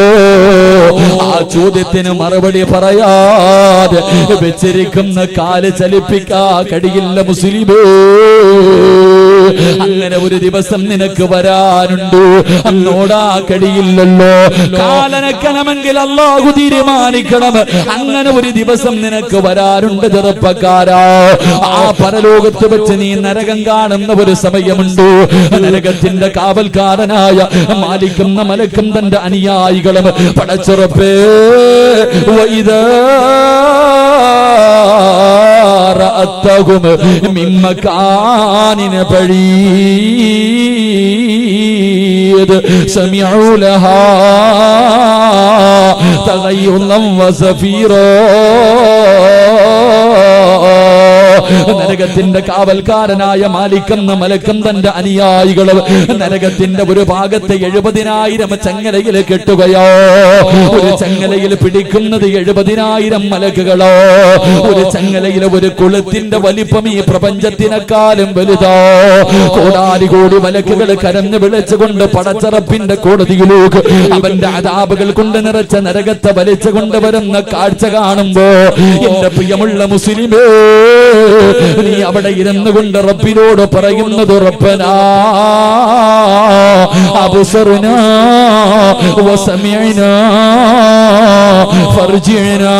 ആ ചോദ്യത്തിന് മറുപടി പറയാതെ വെച്ചിരിക്കുന്ന കാല് ചലിപ്പിക്കാ കഴിയില്ല മുസ്ലിമേ. അങ്ങനെ ഒരു ദിവസം നിനക്ക് വരാനുണ്ട്, അന്നോടാ കഴിയില്ലല്ലോ. കാലനക്കണമെങ്കിൽ അല്ലാഹു തീരുമാനിക്കണം. അങ്ങനെ ഒരു ദിവസം നിനക്ക് വരാനുണ്ട് ചെറുപ്പക്കാരാ. ആ പരലോകത്ത് വെച്ച് നീ നരകം കാണുന്ന ഒരു സമയമുണ്ട്. നരകത്തിന്റെ കാവൽക്കാരനായ മാലിക്കുന്ന മലക്കും തന്റെ അനുയായികളും പടച്ചുറപ്പേ വൈദാ റഅത്തഹും മിൻ മകാനിൻ ബഈദ് സമിഉ ലഹാ തഗയ്യുലൻ വസഫീറാ. നരകത്തിന്റെ കാവൽക്കാരനായ മാലിക്കെന്ന മലക്കും തന്റെ അനുയായികളും നരകത്തിന്റെ ഒരു ഭാഗത്തെ 70,000 ചങ്ങലയിൽ കെട്ടുകയോ, ഒരു ചങ്ങലയിൽ പിടിക്കുന്നത് 70,000 മലക്കുകളോ. ഒരു ചങ്ങലയിലെ ഒരു കുളത്തിന്റെ വലിപ്പം ഈ പ്രപഞ്ചത്തിനെക്കാളും വലുതോ. കോടാലി കോടി മലക്കുകൾ കരഞ്ഞു വിളിച്ചുകൊണ്ട് പടച്ചറപ്പിന്റെ കോടതിയിലേക്ക് അവന്റെ അദാബുകൾ കൊണ്ട് നിറച്ച നരകത്തെ വലിച്ചു കൊണ്ടുവരുന്ന കാഴ്ച കാണുമ്പോ എന്റെ പ്രിയമുള്ള മുസ്ലിമേ, നീ അവിടെ ഇരുന്നു കൊണ്ട് റബ്ബിനോട് പറയുന്നത് റബ്ബനാ അബ്സർനാ വസമിഅനാ ഫർജിഅനാ.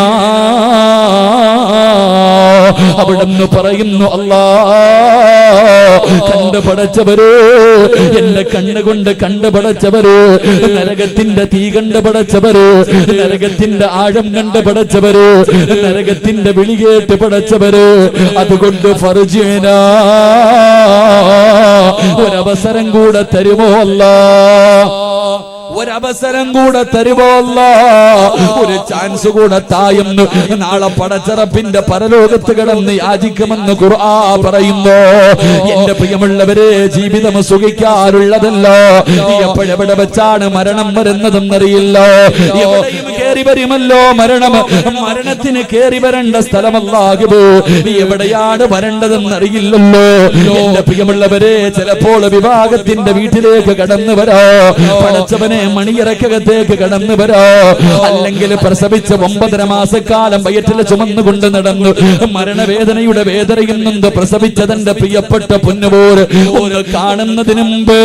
അവിടുന്ന് പറയുന്നു, അല്ലാ കണ്ടുപടച്ചവര്, എന്റെ കണ്ണുകൊണ്ട് കണ്ടുപടച്ചവര്, നരകത്തിന്റെ തീ കണ്ടുപടച്ചവര്, നരകത്തിന്റെ ആഴം കണ്ടുപടച്ചവര്, നരകത്തിന്റെ വിളി കേട്ട് പടച്ചവര്, അതുകൊണ്ട് ഫർജിഅനാ ഒരവസരം കൂടെ തരുമോ അല്ലാ? ഒരവസരം കൂടെ തരുമോ അല്ലാ? ഒരു ചാൻസ് കൂടെ തായെന്ന് നാളെ പടച്ചറപ്പിന്റെ പരലോകത്ത് കിടന്ന് യാചിക്കുമെന്ന് ഖുർആൻ പറയുന്നു. എന്റെ പ്രിയമുള്ളവരെ, ജീവിതം സുഖിക്കാറുള്ളതല്ലോ. എപ്പോഴെവിടെ വെച്ചാണ് മരണം വരുന്നതെന്നറിയില്ല. എവിടെയും കേറി വരുമല്ലോ മരണം. മരണത്തിന് കേറി വരേണ്ട സ്ഥലമല്ലാകുമോ, എവിടെയാണ് വരേണ്ടതെന്നറിയില്ലല്ലോ. എന്റെ പ്രിയമുള്ളവരെ, ചിലപ്പോൾ വിവാഹത്തിന്റെ വീട്ടിലേക്ക് കടന്നു വരാ, പടച്ചവനെ മണിയറക്കകത്തേക്ക് കടന്നു വരാ, അല്ലെങ്കിൽ പ്രസവിച്ച 9.5 മാസക്കാലം വയറ്റിൽ ചുമന്നുകൊണ്ട് നടന്നു മരണവേദനയുടെ വേദനയിൽ നിന്ന് പ്രസവിച്ചതെന്റെ പ്രിയപ്പെട്ട പൊന്നുപോർ ഒന്ന് കാണുന്നതിന് മുമ്പ്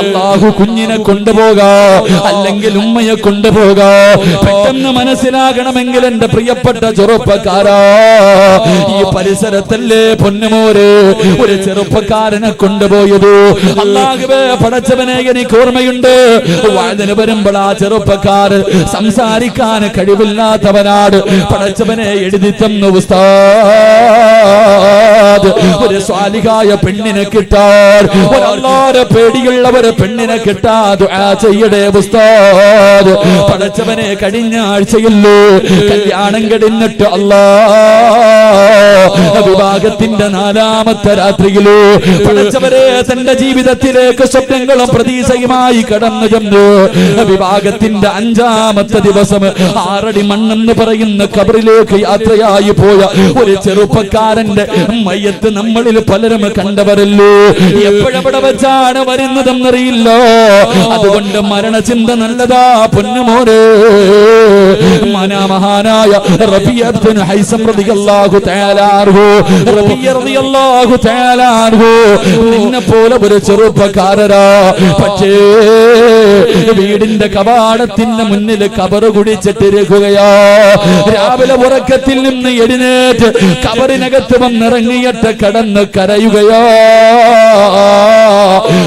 അല്ലാഹു കുഞ്ഞിനെ കൊണ്ടുപോകാ, അല്ലെങ്കിൽ ഉമ്മയെ കൊണ്ടുപോകാ. പെട്ടെന്ന് മനസ്സിലാകണമെങ്കിൽ എന്റെ പ്രിയപ്പെട്ട ചെറുപ്പക്കാരാ, ഈ പരിസരത്തല്ലേ പൊന്നുമോര് ഒരു ചെറുപ്പക്കാരനെ കൊണ്ടുപോയത്. അല്ലാഹുവേ പടച്ചവനെ, എനിക്ക് ഓർമ്മയുണ്ട്, വാതിന് വരുമ്പോൾ ആ ചെറുപ്പക്കാരൻ സംസാരിക്കാൻ കഴിവില്ലാത്തവനാട് പടച്ചവനെ എഴുതി തന്നു ഉസ്താദ്. ഒരു സ്വാലിഹായ പെണ്ണിനെ കിട്ടാൻ, ഒരു അല്ലാഹുവിനെ പേടിയുള്ള ഒരു പെണ്ണിനെ കിട്ടാൻ ദുആ ചെയ്യടേ ഉസ്താദ്. പടച്ചവനെ, കഴിഞ്ഞ ആഴ്ചയില്ലേ കല്യാണം കഴിഞ്ഞിട്ട് വിവാഹത്തിന്റെ 4ാമത്തെ രാത്രിയില് പടച്ചവരെ തന്റെ ജീവിതത്തിലേക്ക് സ്വപ്നങ്ങളും പ്രതീക്ഷയുമായി കടന്നു ചെന്നു. വിവാഹത്തിന്റെ 5ാമത്തെ ദിവസം 6 അടി മണ്ണെന്ന് പറയുന്ന ഖബറിലേക്ക് യാത്രയായി പോയ ഒരു ചെറുപ്പക്കാരന്റെ മയ്യത്ത് നമ്മളിൽ പലരും കണ്ടവരല്ലോ. എപ്പോഴെവിടെ വെച്ചാണ് വരുന്നതെന്നറിയില്ല. അതുകൊണ്ട് മരണചിന്ത നല്ലതാ പൊന്നുമോനെ. മഹാനായ റബീഅ ഇബ്നു ഹൈസം റളിയല്ലാഹു തആല അൻഹു, റബീഅ റളിയല്ലാഹു തആല അൻഹു നിന്നെ പോലെ ഒരു ചെറുപ്പക്കാരനാ. പക്ഷേ വീടിന്റെ കവാടത്തിന്റെ മുന്നിൽ കബറ് കുടിച്ചിട്ടിരിക്കുകയാ. രാവിലെ ഉറക്കത്തിൽ നിന്ന് എഴുന്നേറ്റ് കബറിനകത്ത് വന്നിറങ്ങിയിട്ട് കടന്ന് കരയുകയാ.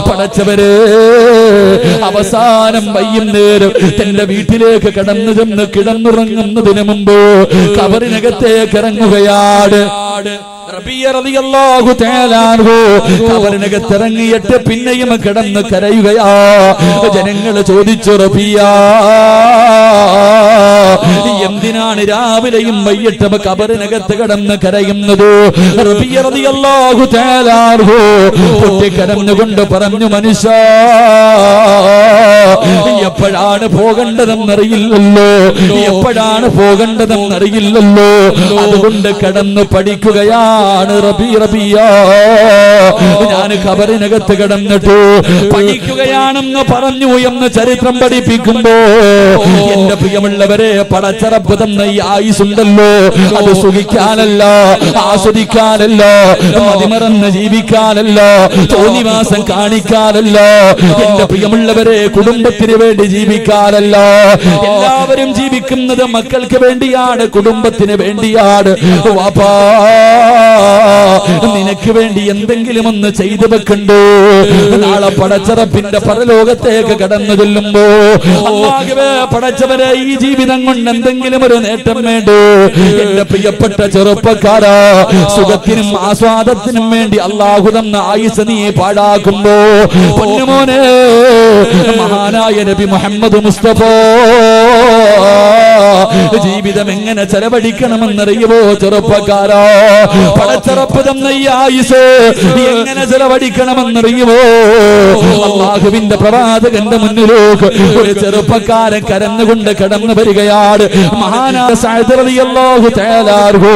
പടച്ചവരെ, അവസാനം വൈകുന്നേരം തന്റെ വീട്ടിലേക്ക് കടന്നു ചെന്ന് കിടന്നുറങ്ങുന്നതിന് മുമ്പ് കബറിനകത്തേക്ക് ഇറങ്ങുകയാണ്. റബീഅ റളിയല്ലാഹു തആല അൻഹു കബറിനകത്ത് ഇറങ്ങിയിട്ട് പിന്നെയും കിടന്ന് കരയുകയാ. ജനങ്ങൾ ചോദിച്ചു, റബീഅ എന്തിനാണ് രാവിലെയും വൈകിട്ടും ഖബറിനകത്ത് കിടന്ന് കരയുന്നത്? റബീഅ റളിയല്ലാഹു തആല അൻഹു പൊട്ടിക്കരഞ്ഞുകൊണ്ട് പറഞ്ഞു, മനുഷ്യ, എപ്പോഴാണ് പോകേണ്ടതെന്നറിയില്ലല്ലോ, എപ്പോഴാണ് പോകേണ്ടതെന്നറിയില്ലല്ലോ. അതുകൊണ്ട് കടന്നു പഠിക്കുകയാണ് റബീഅ. ഞാൻ ഖബറിനകത്ത് കിടന്നിട്ട് പഠിക്കുകയാണെന്ന് പറഞ്ഞു എന്ന് ചരിത്രം പഠിപ്പിക്കുമ്പോ, എന്റെ പ്രിയമുള്ളവരെ, പടച്ചറപ്പ് തന്ന ഈ ആയുസുണ്ടല്ലോ, അത് സുഖിക്കാനല്ല, ആസ്വദിക്കാനല്ല, മതിമറന്ന് ജീവിക്കാനല്ല, തോന്നിവാസം കാണിക്കാനല്ല. എന്റെ പ്രിയമുള്ളവരെ, കുടുംബത്തിന് വേണ്ടി ജീവിക്കാനല്ല. എല്ലാവരും ജീവിക്കുന്നത് മക്കൾക്ക് വേണ്ടിയാണ്, കുടുംബത്തിന് വേണ്ടിയാണ്. വാപ്പാ, നിനക്ക് വേണ്ടി എന്തെങ്കിലും ഒന്ന് ചെയ്തു വെക്കണ്ടോ? നാളെ പടച്ചറപ്പിന്റെ പരലോകത്തേക്ക് കടന്നു ചെല്ലുമ്പോ, അല്ലാഹുവേ പടച്ചവരെ, ഈ ജീവിതം കൊണ്ട് എന്തെങ്കിലും ഒരു നേട്ടം വേണ്ടോ? എന്റെ പ്രിയപ്പെട്ട ചെറുപ്പക്കാരാ, സുഖത്തിനും ആസ്വാദത്തിനും വേണ്ടി അല്ലാഹു തന്ന ആയുസ് നീ പാഴാക്കുമ്പോ, പൊന്നുമോനെ, മഹാനായ നബി മുഹമ്മദ് മുസ്തഫ ജീവിതം എങ്ങനെ ചെലവഴിക്കണമെന്നറിയുമോ ചെറുപ്പക്കാരാ? പടച്ചറപ്പ് തന്ന ഈ ആയുസ് എങ്ങനെ ചെലവഴിക്കണമെന്നറിയുമോ? അല്ലാഹുവിന്റെ പ്രവാചകന്റെ മുന്നിലേക്ക് ഒരു ചെറുപ്പക്കാരൻ കരഞ്ഞുകൊണ്ട് കടന്നു വരികയാണ്. മഹാനായ സഅദ് റളിയല്ലാഹു തആല അൻഹു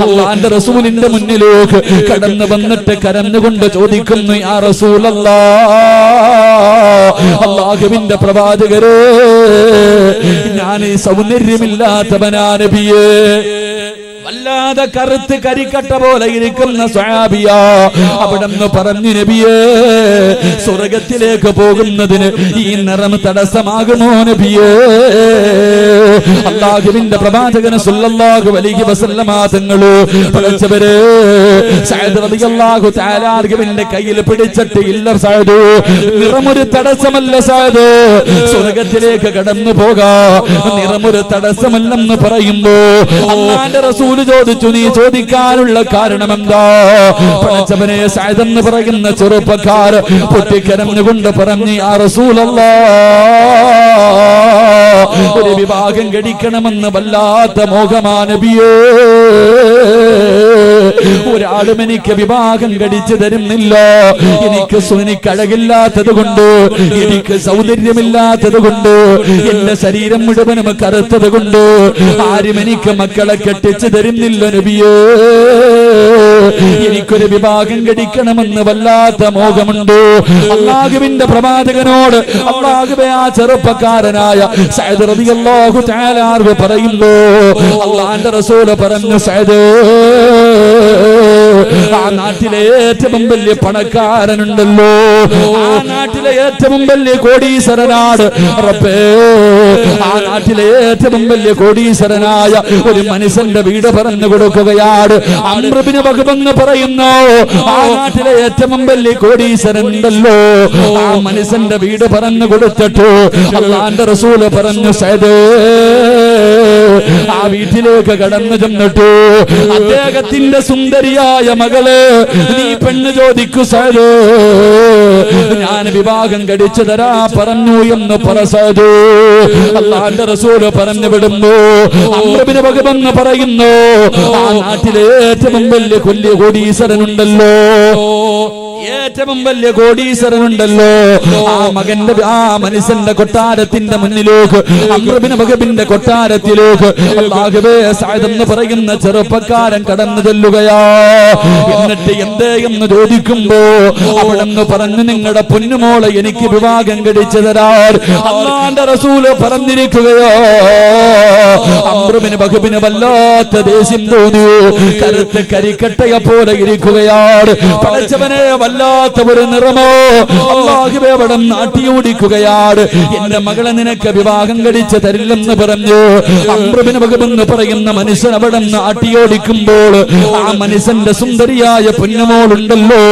അല്ലാഹുവിന്റെ റസൂലിന്റെ മുന്നിലേക്ക് കടന്നു വന്നിട്ട് കരഞ്ഞുകൊണ്ട് ചോദിക്കുന്നു, യാ റസൂലല്ലാഹ്, അല്ലാഹുവിന്റെ പ്രവാചകരേ, ഞാൻ സൗന്ദര്യമില്ലാത്തവനാ നബിയേ. വല്ലാതെ കറുത്ത് കരിക്കട്ട പോലെ ഇരിക്കുന്ന സ്വഹാബിയ അവിടെന്ന് പറഞ്ഞു, നബിയേ, സ്വർഗത്തിലേക്ക് പോകുന്നതിന് ഈ നിറം തടസ്സമാകുമോ നബിയേ? അല്ലാഹുവിന്റെ പ്രവാചകൻ സല്ലല്ലാഹു അലൈഹി വസല്ലമ തങ്ങള് പഠിച്ചവരെ, സഅദ് റളിയല്ലാഹു തആല അൻഹുവിന്റെ കയ്യിൽ പിടിച്ചിട്ട്, ഇല്ല സഅദ്, നിറമൊരു തടസ്സമല്ല സഅദ്, സ്വർഗത്തിലേക്ക് കടന്നു പോകാ, നിറമൊരു തടസ്സമല്ലെന്ന് പറയുമ്പോ അല്ലാഹുവിന്റെ റസൂൽ ചോദിച്ചു, നീ ചോദിക്കാനുള്ള കാരണം എന്താ? പഠിച്ചവനെ, സഅദ് എന്ന് പറയുന്ന ചെറുപ്പക്കാർ പൊട്ടിക്കരഞ്ഞുകൊണ്ട് പറഞ്ഞു, യാ റസൂലല്ലാഹ്, ഒരു വിവാഹം കഴിക്കണമെന്ന് വല്ലാത്ത മോഹമാ നബിയേ. ഒരാളും എനിക്ക് വിവാഹം കഴിച്ചു തരുന്നില്ല. എനിക്ക് അഴകില്ലാത്തത് കൊണ്ട്, എനിക്ക് സൗന്ദര്യമില്ലാത്തത് കൊണ്ട്, എന്റെ ശരീരം മുഴുവനും കറുത്തത് കൊണ്ട് ആരും എനിക്ക് മക്കളെ കെട്ടിച്ചു തരുന്നില്ല നബിയേ. എനിക്കൊരു വിവാഹം കഴിക്കണമെന്ന് വല്ലാത്ത മോഹമുണ്ട്. അല്ലാഹുവിന്റെ പ്രവാചകനോട് അല്ലാഹുവേ, ആ ചെറുപ്പക്കാരനായ സഅദ് റളിയല്ലാഹു തആല അൻഹു പറയുന്നു, അല്ലാഹുവിന്റെ റസൂൽ പറഞ്ഞു, സഅദ്, ആ നാട്ടിലെ ഏറ്റവും വലിയ പണക്കാരനുണ്ടല്ലോ, ആ നാട്ടിലെ ഏറ്റവും വലിയ കോടീശ്വരനാണ് റബ്ബേ. ആ നാട്ടിലെ ഏറ്റവും വലിയ കോടീശ്വരനായ ഒരു മനുഷ്യന്റെ വീട് പറഞ്ഞു കൊടുക്കുകയാണ്. അംർ ഇബ്നു വഹബ് എന്ന് പറയുന്നു, ആ നാട്ടിലെ ഏറ്റവും വലിയ കോടീശ്വരൻ ഉണ്ടല്ലോ, ആ മനുഷ്യന്റെ വീട് പറഞ്ഞു കൊടുത്തിട്ട് അല്ലാഹുവിന്റെ റസൂൽ പറഞ്ഞു, സഅദ്, ആ വീട്ടിലേക്ക് കടന്നു ചെന്നിട്ട് അദ്ദേഹത്തിന്റെ സുന്ദരിയായ മകള്, നീ പെണ്ണ് ചോദിക്കു സഅദ്, ഞാൻ വിവാഹം കഴിച്ചു തരാ പറഞ്ഞു എന്ന് പറസഅദ്. അല്ലാഹുവിന്റെ റസൂൽ പറഞ്ഞു വിടുന്നു. അംർ ഇബ്നു വഹബ് എന്ന് പറയുന്നു, ആ നാട്ടിലെ ഏറ്റവും വലിയ കോടീശ്വരനുണ്ടല്ലോ, ഏറ്റവും വലിയ കോടീശ്വരനുണ്ടല്ലോ, ആ മകന്റെ, ആ മനുഷ്യന്റെ കൊട്ടാരത്തിന്റെ മുന്നിലേക്ക്, അംർ ഇബ്നു വഹബിന്റെ കൊട്ടാരത്തിലേക്ക് അല്ലാഹുവേ, സഅദ് എന്ന് പറയുന്ന ചെറുപ്പക്കാരൻ കടന്നു ചെല്ലുകയാ. എന്നിട്ട് എന്തേ എന്ന് ചോദിക്കുമ്പോ അവിടെന്ന് പറഞ്ഞു, നിങ്ങളുടെ പൊന്നുമോളെ എനിക്ക് വിവാഹം കഴിച്ചു തരാൻ അല്ലാഹുവിന്റെ റസൂല് പറഞ്ഞിരിക്കുകയോ. അംർ ഇബ്നു വഹബിന് വല്ലാത്ത ദേഷ്യം തോന്നി, കറുത്ത കരിക്കട്ടയെ പോലെ ഇരിക്കുകയാണ്. പഠിച്ചവനെ, വല്ലാത്ത ഒരു നിറമോ അല്ലാഹുവേ അവിടെ നാട്ടിയോടിക്കുകയാണ്. എന്റെ മകളെ നിനക്ക് വിവാഹം കഴിച്ചു തരില്ലെന്ന് പറഞ്ഞു അംർ ഇബ്നു വഹബ് എന്ന് പറയുന്ന മനുഷ്യൻ അവിടെ നാട്ടിയോടിക്കുമ്പോൾ, ആ മനുഷ്യന്റെ സുന്ദരിയായ പൊന്നുമോളുണ്ടല്ലോ,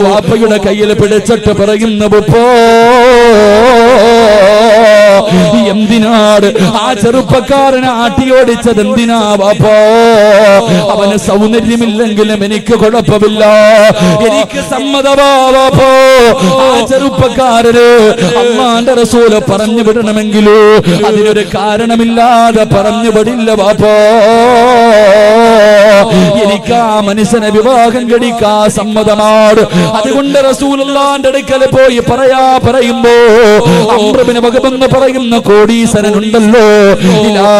വാപ്പയുടെ കയ്യിൽ പിടിച്ചിട്ട് പറയുന്ന, ഉപ്പോ, എന്തിനാണ് ആ ചെറുപ്പക്കാരനെ ആട്ടിയോടിച്ചത്? എന്തിനാ വാപ്പോ? അവന് സൗന്ദര്യമില്ലെങ്കിലും എനിക്ക് കുഴപ്പമില്ല, എനിക്ക് സമ്മതമാ വാപ്പോ. ആ ചെറുപ്പക്കാരന് അല്ലാഹുവിന്റെ റസൂൽ പറഞ്ഞു വിടണമെങ്കിലോ അതിനൊരു കാരണമില്ലാതെ പറഞ്ഞു വിടില്ല വാപ്പോ. എനിക്ക് ആ മനുഷ്യനെ വിവാഹം കഴിക്കാൻ സമ്മതമാണ്. അതുകൊണ്ട് റസൂലുള്ളാഹിന്റെ അടുക്കൽ പോയി പറയുമ്പോ അംർ ഇബ്നു വഹബ് എന്ന് പറയുന്ന കോടീശ്വരനുണ്ടല്ലോ, ഇലാ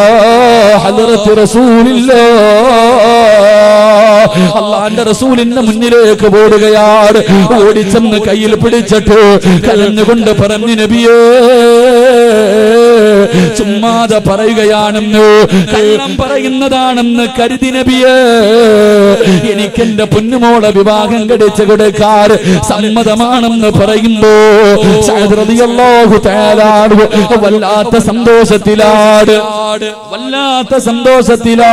ഹദ്റത്തി റസൂലില്ലാഹ്, അല്ലാഹുവിന്റെ റസൂലിന്റെ മുന്നിലേക്ക് ഓടുകയാണ്. ഓടിച്ചെന്ന് കയ്യിൽ പിടിച്ചിട്ട് കരഞ്ഞുകൊണ്ട് പറഞ്ഞു, നബിയേ ചുമ്മാതെ പറയുകയാണെന്ന്, കള്ളം പറയുന്നതാണെന്ന് കരുതി നബിയേ, എനിക്കെന്റെ പൊന്നുമോളെ വിവാഹം കഴിച്ചു കൊടുക്കാൻ സമ്മതമാണെന്ന് പറയുമ്പോ സഅദ് റളിയല്ലാഹു തആല വല്ലാത്ത സന്തോഷത്തിലാണ്, വല്ലാത്ത സന്തോഷത്തിലാ.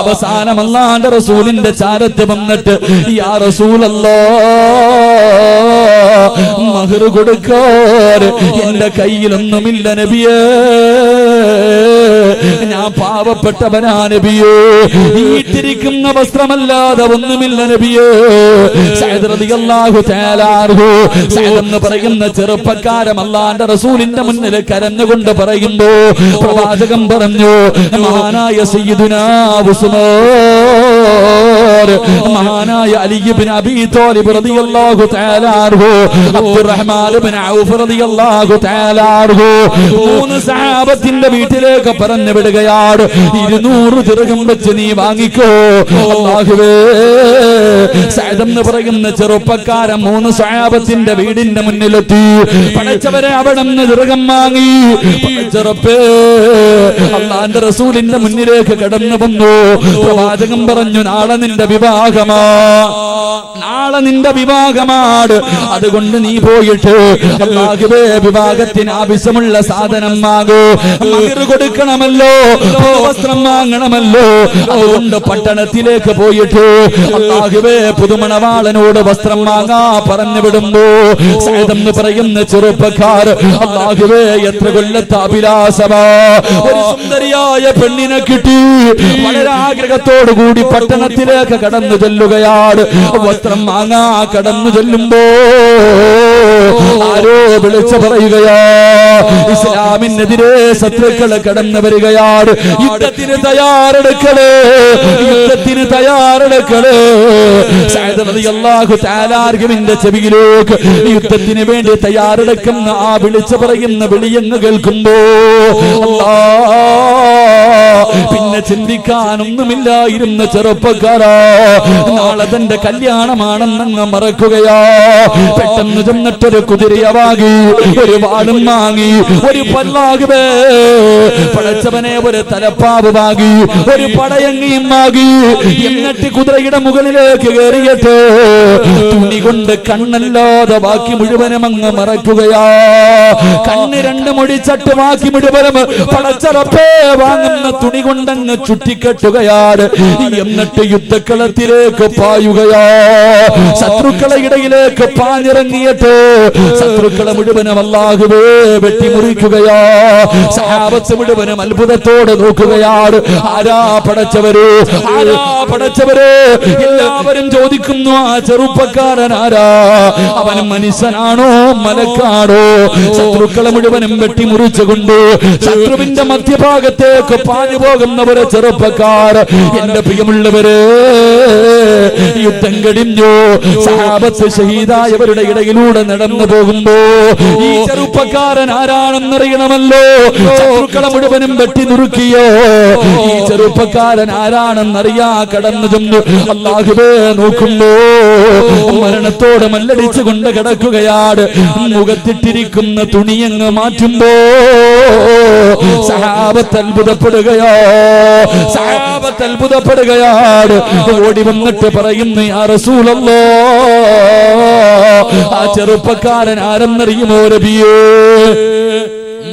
അവസാനം അല്ലാഹുവിന്റെ റസൂലിന്റെ ചാരത്ത് വന്നിട്ട്, യാ റസൂലല്ലാഹ്, മഹർ കൊടുക്കാൻ എന്റെ കയ്യിലൊന്നുമില്ല നബിയേ, ഞാൻ പാവപ്പെട്ടവനാ നബിയേ, ഈട്ടിരിക്കുന്ന വസ്ത്രമല്ലാതെ ഒന്നുമില്ല നബിയേ. സഅദ് റളിയല്ലാഹു തആല അൻഹു, സഅദ് എന്ന് പറയുന്ന ചെറുപ്പക്കാരൻ അല്ലാഹുവിന്റെ റസൂലിന്റെ മുന്നിൽ കരഞ്ഞുകൊണ്ട് പറയുമ്പോ പ്രവാചകൻ പറഞ്ഞു, മഹാനായ സയ്യിദുനാ ഉസ്മാൻ, മഹാനായ അലി ഇബ്നു അബീ ത്വാലിബ് റളിയല്ലാഹു തആല അൻഹു, അബ്ദുറഹ്മാൻ ഇബ്നു ഔഫ് റളിയല്ലാഹു തആല അൻഹു, മൂന്ന് സഹാബത്തിന്റെ വീട്ടിലേക്ക് പറഞ്ഞു വിടുകയാണ്. 200 ദിർഹം വെച്ച് നീ വാങ്ങിക്കോ. അല്ലാഹുവേ, സഅദ് എന്ന് പറയുന്ന ചെറുപ്പക്കാരൻ 3 സഹാബത്തിന്റെ വീടിന്റെ മുന്നിലെത്തി. പടച്ചവരെ അവിടെ നിന്ന് ദിർഹം വാങ്ങി. പടച്ചറപ്പേ, അല്ലാഹുവിന്റെ റസൂലിന്റെ മുന്നിലേക്ക് കടന്നു വന്നു. പ്രവാചകൻ പറഞ്ഞു, നാളെ നിന്റെ വിവാഹമാ, നാളെ നിന്റെ വിവാഹമാണ്. അതുകൊണ്ട് നീ പോയിട്ട് അല്ലാഹുവേ വിവാഹത്തിന് ആവശ്യമുള്ള സാധനം വാങ്ങൂ, മഹർ കൊടുക്കണമല്ലോ, വസ്ത്രം വാങ്ങണമല്ലോ. അതുകൊണ്ട് പട്ടണത്തിലേക്ക് പോയിട്ട് അല്ലാഹുവേ പുതുമണവാളനോട് വസ്ത്രം വാങ്ങാ പറഞ്ഞു വിടുമ്പോ സഅദ് എന്ന് പറയുന്ന ചെറുപ്പക്കാർ, അല്ലാഹുവേ എത്ര കൊല്ലത്തെ അഭിലാഷമാ, ഒരു സുന്ദരിയായ പെണ്ണിനെ കിട്ടി. വളരെ ആഗ്രഹത്തോടു കൂടി പട്ടണത്തിലേക്ക് കടന്നു ചെല്ലുകയാണ്. വസ്ത്രം വാങ്ങാ കടന്നു ചെല്ലുമ്പോ ആരോ വിളിച്ചു പറയുകയാ, ഇസ്ലാമിനെതിരെ ശത്രുക്കള് കടന്നു വരികയാണ്, യുദ്ധത്തിന് തയ്യാറെടുക്കണേ, യുദ്ധത്തിന് തയ്യാറെടുക്കണേ. സഅദ് റളിയല്ലാഹു തആല അൻഹുവിന്റെ ചെവിയിലേക്ക് യുദ്ധത്തിന് വേണ്ടി തയ്യാറെടുക്കുന്ന ആ വിളിച്ചു പറയുന്ന വിളിയെന്ന് കേൾക്കുമ്പോ പിന്നെ ചിന്തിക്കാനൊന്നുമില്ലായിരുന്ന ചെറുപ്പക്കാരാ, നാളെ തന്റെ കല്യാണമാണെന്നങ്ങ് മറക്കുകയാ. പെട്ടെന്ന് ചെന്നിട്ടൊരു കുതിരയെ വാങ്ങി, ഒരു വാളും വാങ്ങി, ഒരു പല്ലാകുവേ പടച്ചവനെ ഒരു തലപ്പാവ് വാങ്ങി, ഒരു പടയങ്ങിയും വാങ്ങി. എന്നിട്ട് കുതിരയുടെ മുകളിലേക്ക് കയറിയിട്ട് തുണി കൊണ്ട് കണ്ണല്ലാതെ ബാക്കി മുഴുവനും അങ്ങ് മറക്കുകയാ. കണ്ണ് 2 മുടിച്ചട്ട് ബാക്കി മുഴുവനും പടച്ചറപ്പേ വാങ്ങുന്ന തുണി കൊണ്ടങ്ങ് ചുറ്റിക്കെട്ടുകയാണ്. എന്നിട്ട് യുദ്ധക്കളത്തിലേക്ക് പായുകയാ. ശത്രുക്കളെ ഇടയിലേക്ക് പാഞ്ഞിറങ്ങിയിട്ട് ശത്രുക്കളെ മുഴുവനും അല്ലാഹുവേ വെട്ടിമുറിക്കുകയാ. സഹാബത്ത് മുഴുവനും അത്ഭുതത്തോടെ നോക്കുകയാണ്. ആരാ പടച്ചവര്, ആരാ പടച്ചവര്? എല്ലാവരും ചോദിക്കുന്നു, ആ ചെറുപ്പക്കാരൻ ആരാ? അവൻ മനുഷ്യനാണോ മലക്കാണോ? ശത്രുക്കളെ മുഴുവനും വെട്ടിമുറിച്ചുകൊണ്ട് ശത്രുവിന്റെ മധ്യഭാഗത്തേക്ക് പാഞ്ഞു പോകുന്ന ഒരു ചെറുപ്പക്കാർ. എന്റെ പ്രിയമുള്ളവരെ, യുദ്ധം കഴിഞ്ഞു, സഹാബത്ത് ഷഹീദായവരുടെ ഇടയിലൂടെ നടന്നു പോകുമ്പോ ഈ ചെറുപ്പക്കാരൻ ആരാണെന്നറിയണമല്ലോ. ശത്രുക്കളെ മുഴുവനും വെട്ടി നുറുക്കിയോ. ഈ ചെറുപ്പക്കാരൻ ആരാണെന്നറിയാ കടന്നു ചെന്നു അല്ലാഹുവേ നോക്കുമ്പോ മരണത്തോട് മല്ലടിച്ചു കൊണ്ട് കിടക്കുകയാണ്. മുഖത്തിട്ടിരിക്കുന്ന തുണിയങ്ങ് മാറ്റുമ്പോ സഹാബത്ത് അത്ഭുതപ്പെടുകയോ, സഹാബത്ത് അത്ഭുതപ്പെടുകയാണ്. ഓടി വന്നിട്ട് പറയുന്നു, യാ റസൂലല്ലാഹ്, ആ ചെറുപ്പക്കാരൻ ആരെന്നറിയുമോ നബിയേ?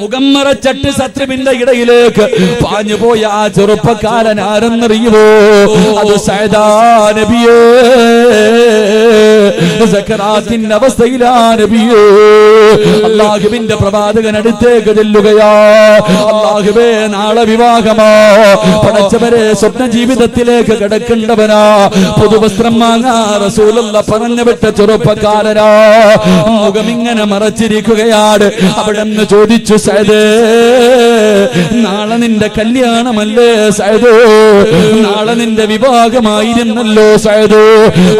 മുഖം മറച്ചിട്ട് ശത്രുവിന്റെ ഇടയിലേക്ക് പാഞ്ഞുപോയ ആ ചെറുപ്പക്കാരൻ ആരെന്നറിയുമോ? അത് സഅദാ നബിയേ. സക്കറാത്തിന്റെ അവസ്ഥയിലാണ് നബിയേ. അല്ലാഹുവിന്റെ പ്രവാചകൻ അടുത്തേക്ക് ചെല്ലുകയാ. അല്ലാഹുവേ, നാളെ വിവാഹമാ. പടച്ചവരെ, സ്വപ്ന ജീവിതത്തിലേക്ക് കിടക്കേണ്ടവനാ. പുതുവസ്ത്രം വാങ്ങാ റസൂലുള്ള പറഞ്ഞു വിട്ട ചെറുപ്പക്കാരനാ. മുഖമിങ്ങനെ മറച്ചിരിക്കുകയാണ്. അവിടെ നിന്ന് ചോദിച്ചു, സഅദേ, നാളെ നിന്റെ കല്യാണമല്ലേ സഅദേ? നാളെ നിന്റെ വിവാഹമായിരുന്നല്ലോ സഅദേ.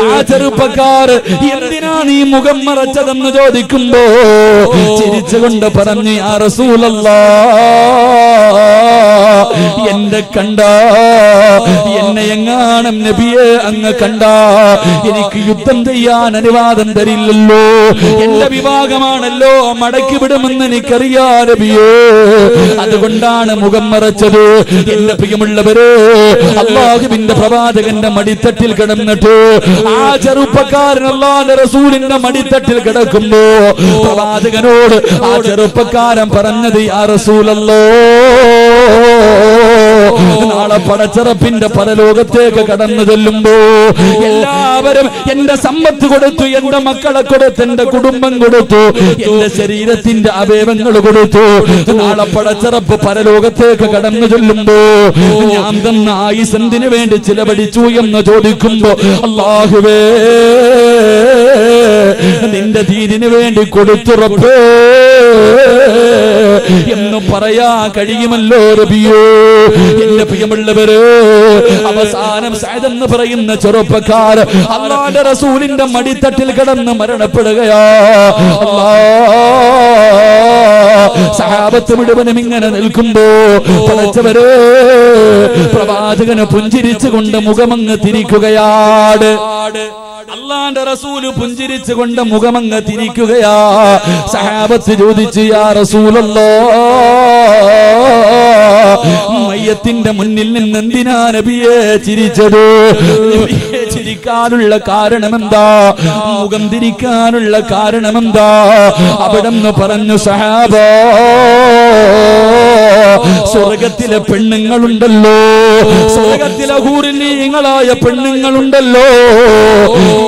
ആ ചെറുപ്പക്കാർ എന്തിനാ നീ മുഖം മറച്ചതെന്ന് ചോദിക്കുമ്പോ ചിരിച്ചുകൊണ്ട് പറഞ്ഞു, യാ റസൂലല്ലാഹ്, എന്നെ കണ്ട, എന്നെ എങ്ങാനും നബിയെ അങ്ങ് കണ്ട എനിക്ക് യുദ്ധം ചെയ്യാൻ അനുവാദം തരില്ലല്ലോ. എന്റെ വിവാഹമാണല്ലോ, മടക്കി വിടുമെന്ന് എനിക്കറിയാ നബിയേ. അതുകൊണ്ടാണ് മുഖം മറച്ചത്. എന്റെ പ്രിയമുള്ളവരെ, അല്ലാഹുവിന്റെ പ്രവാചകന്റെ മടിത്തട്ടിൽ കിടന്നിട്ട് ആ ചെറുപ്പക്കാരൻ അല്ലാഹുവിന്റെ റസൂലിന്റെ മടിത്തട്ടിൽ കിടക്കുമ്പോ പ്രവാചകനോട് ആ ചെറുപ്പക്കാരൻ പറഞ്ഞത്, യാ റസൂലല്ലാഹ്, നാളെ പടച്ചറപ്പിന്റെ പരലോകത്തേക്ക് കടന്നു ചെല്ലുമ്പോ എല്ലാവരും എന്റെ സമ്പത്ത് കൊടുത്തു, എന്റെ മക്കളെ കൊടുത്തു, എന്റെ കുടുംബം കൊടുത്തു, എന്റെ ശരീരത്തിന്റെ അവയവങ്ങൾ കൊടുത്തു. നാളെ പടച്ചറപ്പ് പരലോകത്തേക്ക് കടന്നു ചെല്ലുമ്പോ ഞാൻ തന്ന ആയുസ് എന്തിനു വേണ്ടി ചിലവഴിച്ചു എന്ന് ചോദിക്കുമ്പോ, അല്ലാഹുവേ, നിന്റെ ദീനിനു വേണ്ടി കൊടുത്തുറപ്പേ എന്ന് പറയാ കഴിയുമല്ലോ നബിയേ. എന്റെ പ്രിയമുള്ളവര്, അവസാനം സഅദ് എന്ന് പറയുന്ന ചെറുപ്പക്കാർ അല്ലാഹുവിന്റെ റസൂലിന്റെ മടിത്തട്ടിൽ കിടന്ന് മരണപ്പെടുകയാ. സഹാബത്ത് മുഴുവനും ഇങ്ങനെ നിൽക്കുമ്പോ പടച്ചവരെ, പ്രവാചകന് പുഞ്ചിരിച്ചുകൊണ്ട് മുഖമങ്ങ് തിരിക്കുകയാണ്. അല്ലാഹുവിന്റെ റസൂല് പുഞ്ചിരിച്ചുകൊണ്ട് മുഖമങ്ങ് തിരിക്കുകയാ. സഹാബത്ത് ചോദിച്ചു, യാ റസൂലല്ലാഹ്, മയ്യത്തിന്റെ മുന്നിൽ നിന്ന് എന്തിനാ നബിയെ ചിരിച്ചത്? നബിയെ ചിരിക്കാനുള്ള കാരണമെന്താ? മുഖം തിരിക്കാനുള്ള കാരണമെന്താ? അവിടെന്ന് പറഞ്ഞു, സഹാബാ, സ്വർഗത്തിലെ പെണ്ണുങ്ങളുണ്ടല്ലോ, സ്വർഗത്തിലെ ഹൂറിലീങ്ങളായ പെണ്ണുങ്ങളുണ്ടല്ലോ,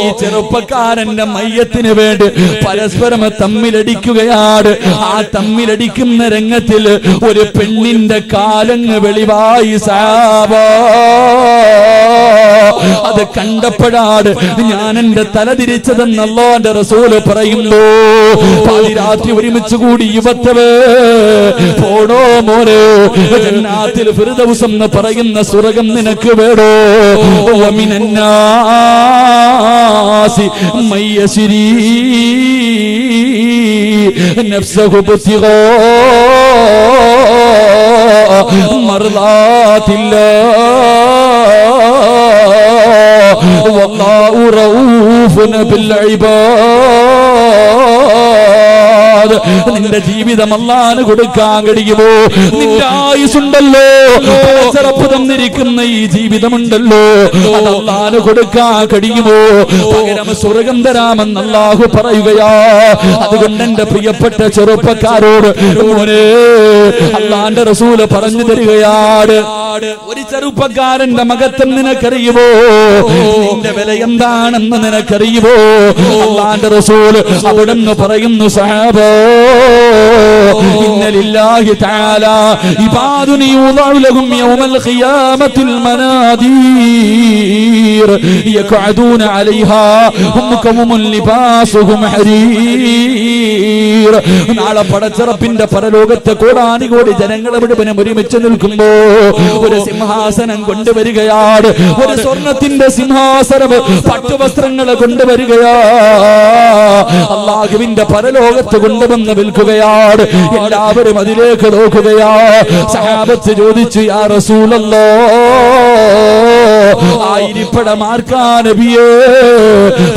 ഈ ചെറുപ്പക്കാരന്റെ മയ്യത്തിന് വേണ്ടി പരസ്പരം തമ്മിലടിക്കുകയാണ്. ആ തമ്മിലടിക്കുന്ന രംഗത്തിൽ ഒരു പെണ്ണിന്റെ കാലങ്ങ് വെളിവായി സഹാബാ. അത് കണ്ടപ്പോഴാണ് ഞാൻ എന്റെ തല തിരിച്ചതെന്ന് അല്ലാഹുവിന്റെ റസൂല് പറയുന്നു. പാതിരാത്രി ഒരുമിച്ച് കൂടി യുവത്തവേ, പോടോ മോനെ, ജന്നാത്തിൽ ഫിർദൗസ് എന്ന് പറയുന്ന സ്വർഗ്ഗം നിനക്ക് വേണോ? വമിനന്നാസി മയ്യശ്രീ നഫ്സഹു ബിത്തിഗാ മർളാത്തില്ലാഹ് വല്ലാഹു റഊഫുൻ ബിൽ ഇബാദ്. നിന്റെ ജീവിതം അല്ലാഹുവിന് കൊടുക്കാൻ കഴിയുമോ? നിന്റെ ആയുസുണ്ടല്ലോ, ചെറുപ്പ് തന്നിരിക്കുന്ന ഈ ജീവിതമുണ്ടല്ലോ, അത് അല്ലാഹുവിന് കൊടുക്കാൻ കഴിയുമോ? പകരം സ്വർഗ്ഗം തരാമെന്ന് അല്ലാഹു പറയുകയാ. അതുകൊണ്ട് എന്റെ പ്രിയപ്പെട്ട ചെറുപ്പക്കാരോട് മോനെ, അല്ലാഹുവിന്റെ റസൂല് പറഞ്ഞു തരികയാണ്, ഒരു ചെറുപ്പക്കാരന്റെ മഹത്വം നിനക്കറിയുമോ? നിന്റെ വില എന്താണെന്ന് നിനക്കറിയുമോ? അല്ലാഹുവിന്റെ റസൂല് അവിടെ നിന്ന് പറയുന്നു, സഹാബാ, ഇന്ന ലില്ലാഹി തആല ഇബാദുൻ യുദഉ ലഹും യൗമൽ ഖിയാമത്തിൽ മനാദീർ യഖഅദൂന അലൈഹാ ഹും കൗമുൻ ലിബാസുഹും ഹരീർ. നാളെ പടച്ചറപ്പിന്റെ പരലോകത്തെ കോടാനുകോടി ജനങ്ങളെ മുഴുവനും ഒരുമിച്ച് നിൽക്കുമ്പോ ഒരു സിംഹാസനം കൊണ്ടുവരികയാണ്. ഒരു സ്വർണത്തിന്റെ സിംഹാസനം, പട്ടുവസ്ത്രങ്ങളെ കൊണ്ടുവരികയാ. അല്ലാഹുവിന്റെ പരലോകത്ത് കൊണ്ടുവന്ന് വിൽക്കുകയാണ്. എല്ലാവരും അതിലേക്ക് നോക്കുകയാ. സഹാബത്ത് ചോദിച്ചു, യാ റസൂലല്ലാഹ്, ആയിരിപ്പടമാർക്കാ നബിയേ?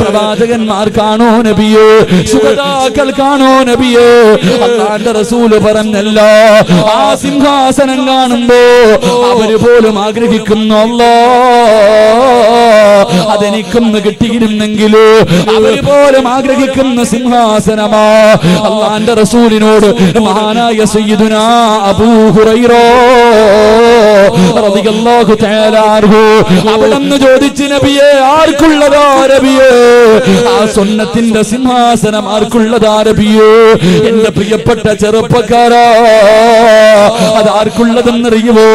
പ്രവാചകന്മാർക്കാണോ നബിയേ? ശുഹദാക്കൾക്കാണോ നബിയേ? അല്ലാഹുവിന്റെ റസൂല് പറഞ്ഞല്ല, ആ സിംഹാസനം കാണുമ്പോ അവര് പോലും ആഗ്രഹിക്കുന്നു, അല്ലാഹ് അതെനിക്കൊന്ന് കിട്ടിയിരുന്നെങ്കിലോ. അവര് പോലും ആഗ്രഹിക്കുന്ന സിംഹാസനമാ. അല്ലാഹുവിന്റെ റസൂലിനോട് മഹാനായ സയ്യിദുനാ അബൂ ഹുറൈറ റളിയല്ലാഹു തആല അൻഹു അവിടുന്ന് ചോദിച്ചു നബിയെ ആർക്കുള്ളതാ നബിയെ ആ സുന്നത്തിന്റെ സിംഹാസനം ആർക്കുള്ളതാ നബിയെ എന്റെ പ്രിയപ്പെട്ട ചെറുപ്പക്കാരാ അത് ആർക്കുള്ളതെന്നറിയുമോ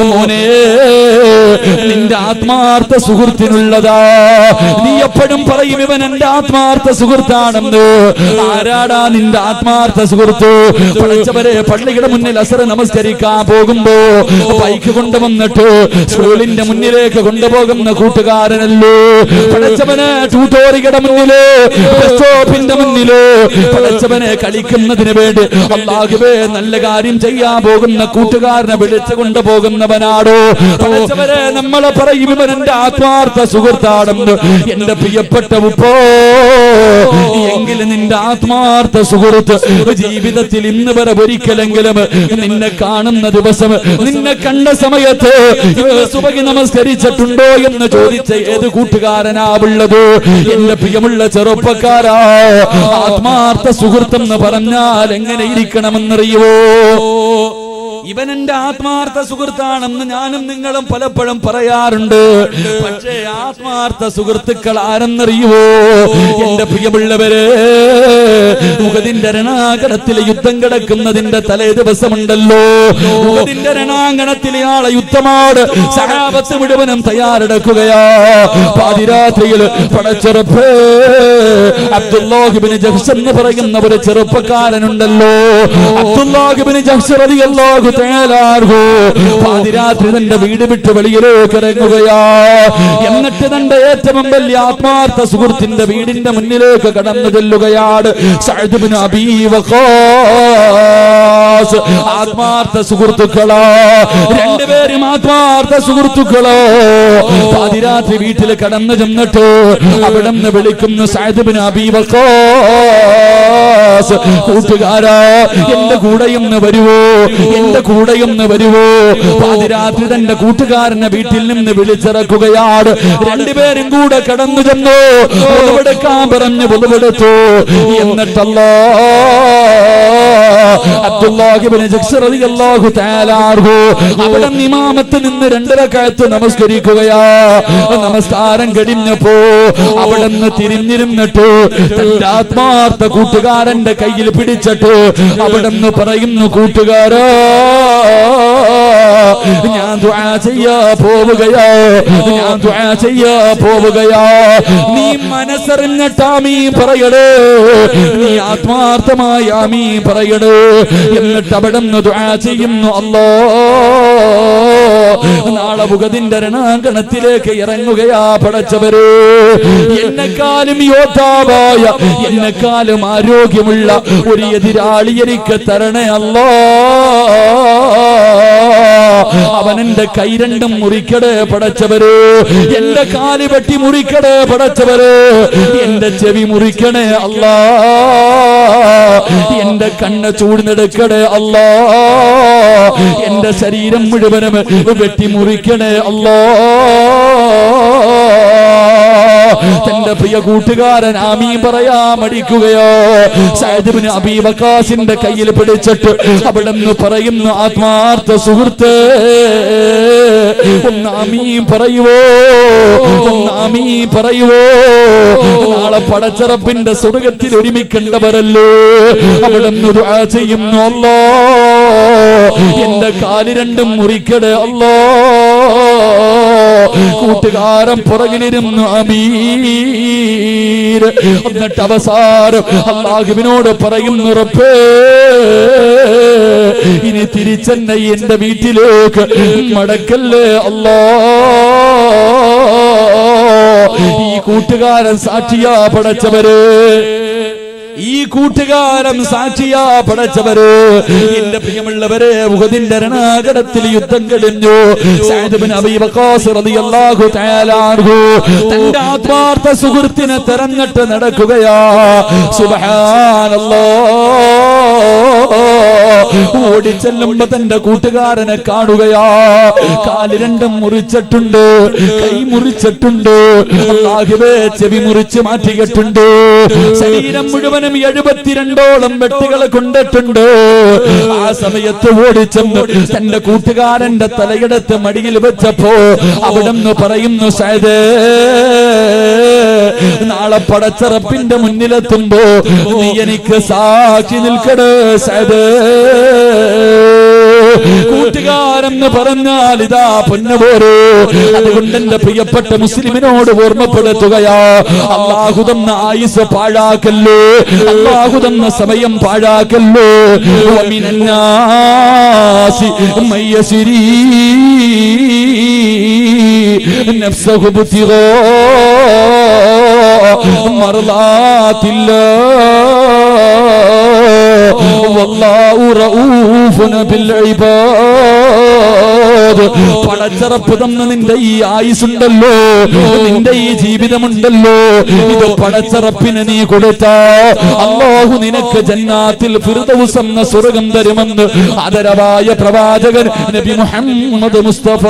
മോനെ നിന്റെ ആത്മാർത്ഥ സുഹൃത്തിനുള്ളതാ നീ എപ്പോഴും പറയും ഇവൻ എന്റെ ആത്മാർത്ഥ സുഹൃത്താണെന്ന് ആരാടാ നിന്റെ ആത്മാർത്ഥ സുഹൃത്ത് പഠിച്ചവരെ പള്ളിയുടെ മുന്നിൽ അസർ നമസ്കരിക്കാൻ പോകുമ്പോ ബൈക്ക് കൊണ്ടുവന്നിട്ട് സ്കൂളിന്റെ മുന്നിലേക്ക് കൊണ്ടുപോകുന്ന കൂട്ടുകാരനല്ലോ പഠിച്ചവന് ട്യൂട്ടോറിയുടെ മുന്നില് ബസ് സ്റ്റോപ്പിന്റെ മുന്നില് പഠിച്ചവനെ കളിക്കുന്നതിന് വേണ്ടി അല്ലാഹുവേ നല്ല കാര്യം ചെയ്യാൻ പോകുന്ന കൂട്ടുകാരനെ വിളിച്ചു കൊണ്ടുപോകുന്നവനാടോ പഠിച്ചവരെ നമ്മളെ പറയും ഇവൻ എന്റെ ആത്മാർത്ഥ സുഹൃത്താണെന്ന് എന്റെ പ്രിയപ്പെട്ട ഉപ്പോ എങ്കിലും നിന്റെ ആത്മാർത്ഥ സുഹൃത്ത് ജീവിതത്തിൽ ഇന്ന് വരെ ഒരിക്കലെങ്കിലും നിന്നെ കാണുന്ന ദിവസം നിന്നെ കണ്ട സമയത്ത് സുബഹി നമസ്കരിച്ചിട്ടുണ്ടോ എന്ന് ചോദിച്ച ഏത് കൂട്ടുകാരനാവുള്ളത് എന്റെ പ്രിയമുള്ള ചെറുപ്പക്കാരാ ആത്മാർത്ഥ സുഹൃത്തെന്ന് പറഞ്ഞാൽ എങ്ങനെ ഇരിക്കണമെന്നറിയുവോ ഇവൻ എന്റെ ആത്മാർത്ഥ സുഹൃത്താണെന്ന് ഞാനും നിങ്ങളും പലപ്പോഴും പറയാറുണ്ട് പക്ഷേ ആത്മാർത്ഥ സുഹൃത്തുക്കൾ ആരെന്നറിയുവോ എന്റെ പ്രിയമുള്ളവരെ ഉഹദിന്റെ രണാങ്കണത്തിലെ യുദ്ധം കിടക്കുന്നതിന്റെ തലേ ദിവസമുണ്ടല്ലോ ഉഹദിന്റെ രണാങ്കണത്തിലെ ആളെ യുദ്ധമാണ് സഹാബത്ത് മുഴുവനും തയ്യാറെടുക്കുകയാ പാതിരാത്രിയിൽ പടച്ചെറുപ്പേ അബ്ദുല്ലാഹ് ഇബ്നു ജഹ്ശ് എന്ന് പറയുന്ന ഒരു ചെറുപ്പക്കാരനുണ്ടല്ലോ അബ്ദുല്ലാഹ് ഇബ്നു ജഹ്ശ് റളിയല്ലാഹു പാതിരാത്രി തന്റെ വീട് വിട്ട് വെളിയിലേക്ക് ഇറങ്ങുകയാ എന്നിട്ട് തന്റെ ഏറ്റവും വലിയ ആത്മാർത്ഥ സുഹൃത്തിന്റെ വീടിന്റെ മുന്നിലേക്ക് കടന്നു ചെല്ലുകയാണ് സഅദ് ഇബ്നു അബീ വഖാസ് ആത്മാർത്ഥ സുഹൃത്തുക്കളോ രണ്ടുപേരും ആത്മാർത്ഥ സുഹൃത്തുക്കളോ പാതിരാത്രി വീട്ടിൽ കടന്നു ചെന്നിട്ട് അവിടെ നിന്ന് വിളിക്കുന്നു സഅദ് ഇബ്നു അബീ വഖാസ് കൂട്ടുകാരാ എന്റെ കൂടെയൊന്ന് വരുവോ എന്റെ കൂടെയൊന്ന് വരുവോ പാതിരാത്രി തന്റെ കൂട്ടുകാരനെ വീട്ടിൽ നിന്ന് വിളിച്ചിറക്കുകയാണ് രണ്ടുപേരും കൂടെ കടന്നു ചെന്നു ഒളിവെടുക്കാൻ പറഞ്ഞു ഒളിവെടുത്തു എന്നിട്ടല്ലോ അബ്ദുല്ലാഹ് ഇബ്നു ജഹ്ശ് റളിയല്ലാഹു തആല അൻഹു അവിടെ ഇമാമത്ത് നിന്ന് 2 റക്അത്ത് നമസ്കരിക്കുകയാ നമസ്കാരം കഴിഞ്ഞപ്പോ അവിടെ നിന്ന് തിരിഞ്ഞിരുന്നിട്ട് തന്റെ ആത്മാർത്ഥ കൂട്ടുകാരന്റെ കയ്യിൽ പിടിച്ചിട്ട് അവിടെ നിന്ന് പറയുന്നു കൂട്ടുകാരാ ഞാൻ ദുആ ചെയ്യാ പോവുകയാ ഞാൻ ദുആ ചെയ്യാ പോവുകയാ നീ മനസ്സറിഞ്ഞിട്ട് ആമീൻ പറയണേ നീ ആത്മാർത്ഥമായി ആമീൻ പറയണേ എന്നിട്ട് അവിടെ നിന്ന് ദുആ ചെയ്യുന്നു അല്ലാഹ് നാളെ ഉഹദിന്റെ രണാങ്കണത്തിലേക്ക് ഇറങ്ങുകയാ പടച്ചവരെ എന്നെക്കാളും യോദ്ധാവായ എന്നെക്കാളും ആരോഗ്യമുള്ള ഒരു എതിരാളി എനിക്ക് തരണേ അല്ലാഹ് അവൻ എന്റെ കൈ രണ്ടും മുറിക്കടേ പടച്ചവര് എന്റെ കാല് വെട്ടി മുറിക്കടേ പടച്ചവര് എന്റെ ചെവി മുറിക്കണേ അല്ലാഹ് എന്റെ കണ്ണ് ചൂടുന്നെടുക്കടേ അല്ലാഹ് എന്റെ ശരീരം മുഴുവനും വെട്ടി മുറിക്കണേ അല്ലാഹ് തന്റെ പ്രിയ കൂട്ടുകാരൻ ആമീൻ പറയാ മടിക്കുകയോ സഅദ് ഇബ്നു അബീ വഖാസിന്റെ കയ്യിൽ പിടിച്ചിട്ട് അവിടെ നിന്ന് പറയുന്നു ആത്മാർത്ഥ സുഹൃത്തേ ഒന്ന് ആമീൻ പറയുവോ ഒന്ന് ആമീൻ പറയുവോ നാളെ പടച്ചറപ്പിന്റെ സ്വർഗ്ഗത്തിൽ ഒരുമിക്കേണ്ടവരല്ലേ അവിടെ നിന്ന് ദുആ ചെയ്യുന്നു അല്ലാഹ് എന്റെ കാല് രണ്ടും മുറിക്കടേ അല്ലാഹ് കൂട്ടുകാരൻ പുറകിലിരുന്നു ആമീൻ എന്നിട്ട് അവസാനം അല്ലാഹുവിനോട് പറയുന്നു റബ്ബേ ഇനി തിരിച്ചെന്നെ എന്റെ വീട്ടിലേക്ക് മടക്കല്ലേ അല്ലാഹ് ഈ കൂട്ടുകാരൻ സാക്ഷിയാ പടച്ചവര് ഈ കൂട്ടുകാരൻ സാക്ഷിയാ പടച്ചവര് എന്റെ പ്രിയമുള്ളവരെ ഉഹദിന്റെ രണാങ്കണത്തിൽ യുദ്ധം കഴിഞ്ഞു സഅദ് ഇബ്നു അബീ വഖാസ് റളിയല്ലാഹു തആല അൻഹു തന്റെ ആത്മാർത്ഥ സുഹൃത്തിനെ തെരഞ്ഞിട്ട് നടക്കുകയാ സുബ്ഹാനല്ലാഹ് ഓടിച്ചെല്ലുമ്പോ തന്റെ കൂട്ടുകാരനെ കാണുകയാ. കാല് രണ്ടും മുറിച്ചിട്ടുണ്ട്, കൈ മുറിച്ചിട്ടുണ്ട്, അല്ലാഹുവേ ചെവി മുറിച്ച് മാറ്റിയിട്ടുണ്ട്. ശരീരം മുഴുവനും 72ഓളം വെട്ടുകളെ കൊണ്ടിട്ടുണ്ട്. ആ സമയത്ത് ഓടിച്ചെന്ന് തന്റെ കൂട്ടുകാരന്റെ തലയെടുത്ത് മടിയിൽ വെച്ചപ്പോ അവിടെന്ന് പറയുന്നു, സഅദേ, നാളെ പടച്ചറപ്പിന്റെ മുന്നിലെത്തുമ്പോ നീ എനിക്ക് സാക്ഷി നിൽക്കണേ സഅദേ. കൂട്ടുകാരെന്ന് പറഞ്ഞാൽ ഇതാ പൊന്നുപോരോ. അതുകൊണ്ട് എന്റെ പ്രിയപ്പെട്ട മുസ്ലിമിനോട് ഓർമ്മപ്പെടുത്തുകയാ, അല്ലാഹു തന്ന ആയുസ് പാഴാക്കല്ലോ, അല്ലാഹു തന്ന സമയം പാഴാക്കല്ലോ. വമിനന്നാസി മയ്യസിരീ നഫ്സഹു ബിത്തിഗാ മർളാത്തില്ലാഹ് വല്ലാഹു റഊഫുൻ ബിൽ ഇബാദ്. പടച്ചറപ്പ് തന്ന നിന്റെ ഈ ആയുസുണ്ടല്ലോ, നിന്റെ ഈ ജീവിതമുണ്ടല്ലോ, ഇത് പടച്ചറപ്പിന് നീ കൊടുത്താ അല്ലാഹു നിനക്ക് ജന്നാത്തിൽ ഫിർദൗസ് എന്ന സ്വർഗ്ഗം തരുമെന്ന് ആദരവായ പ്രവാചകൻ നബി മുഹമ്മദ് മുസ്തഫ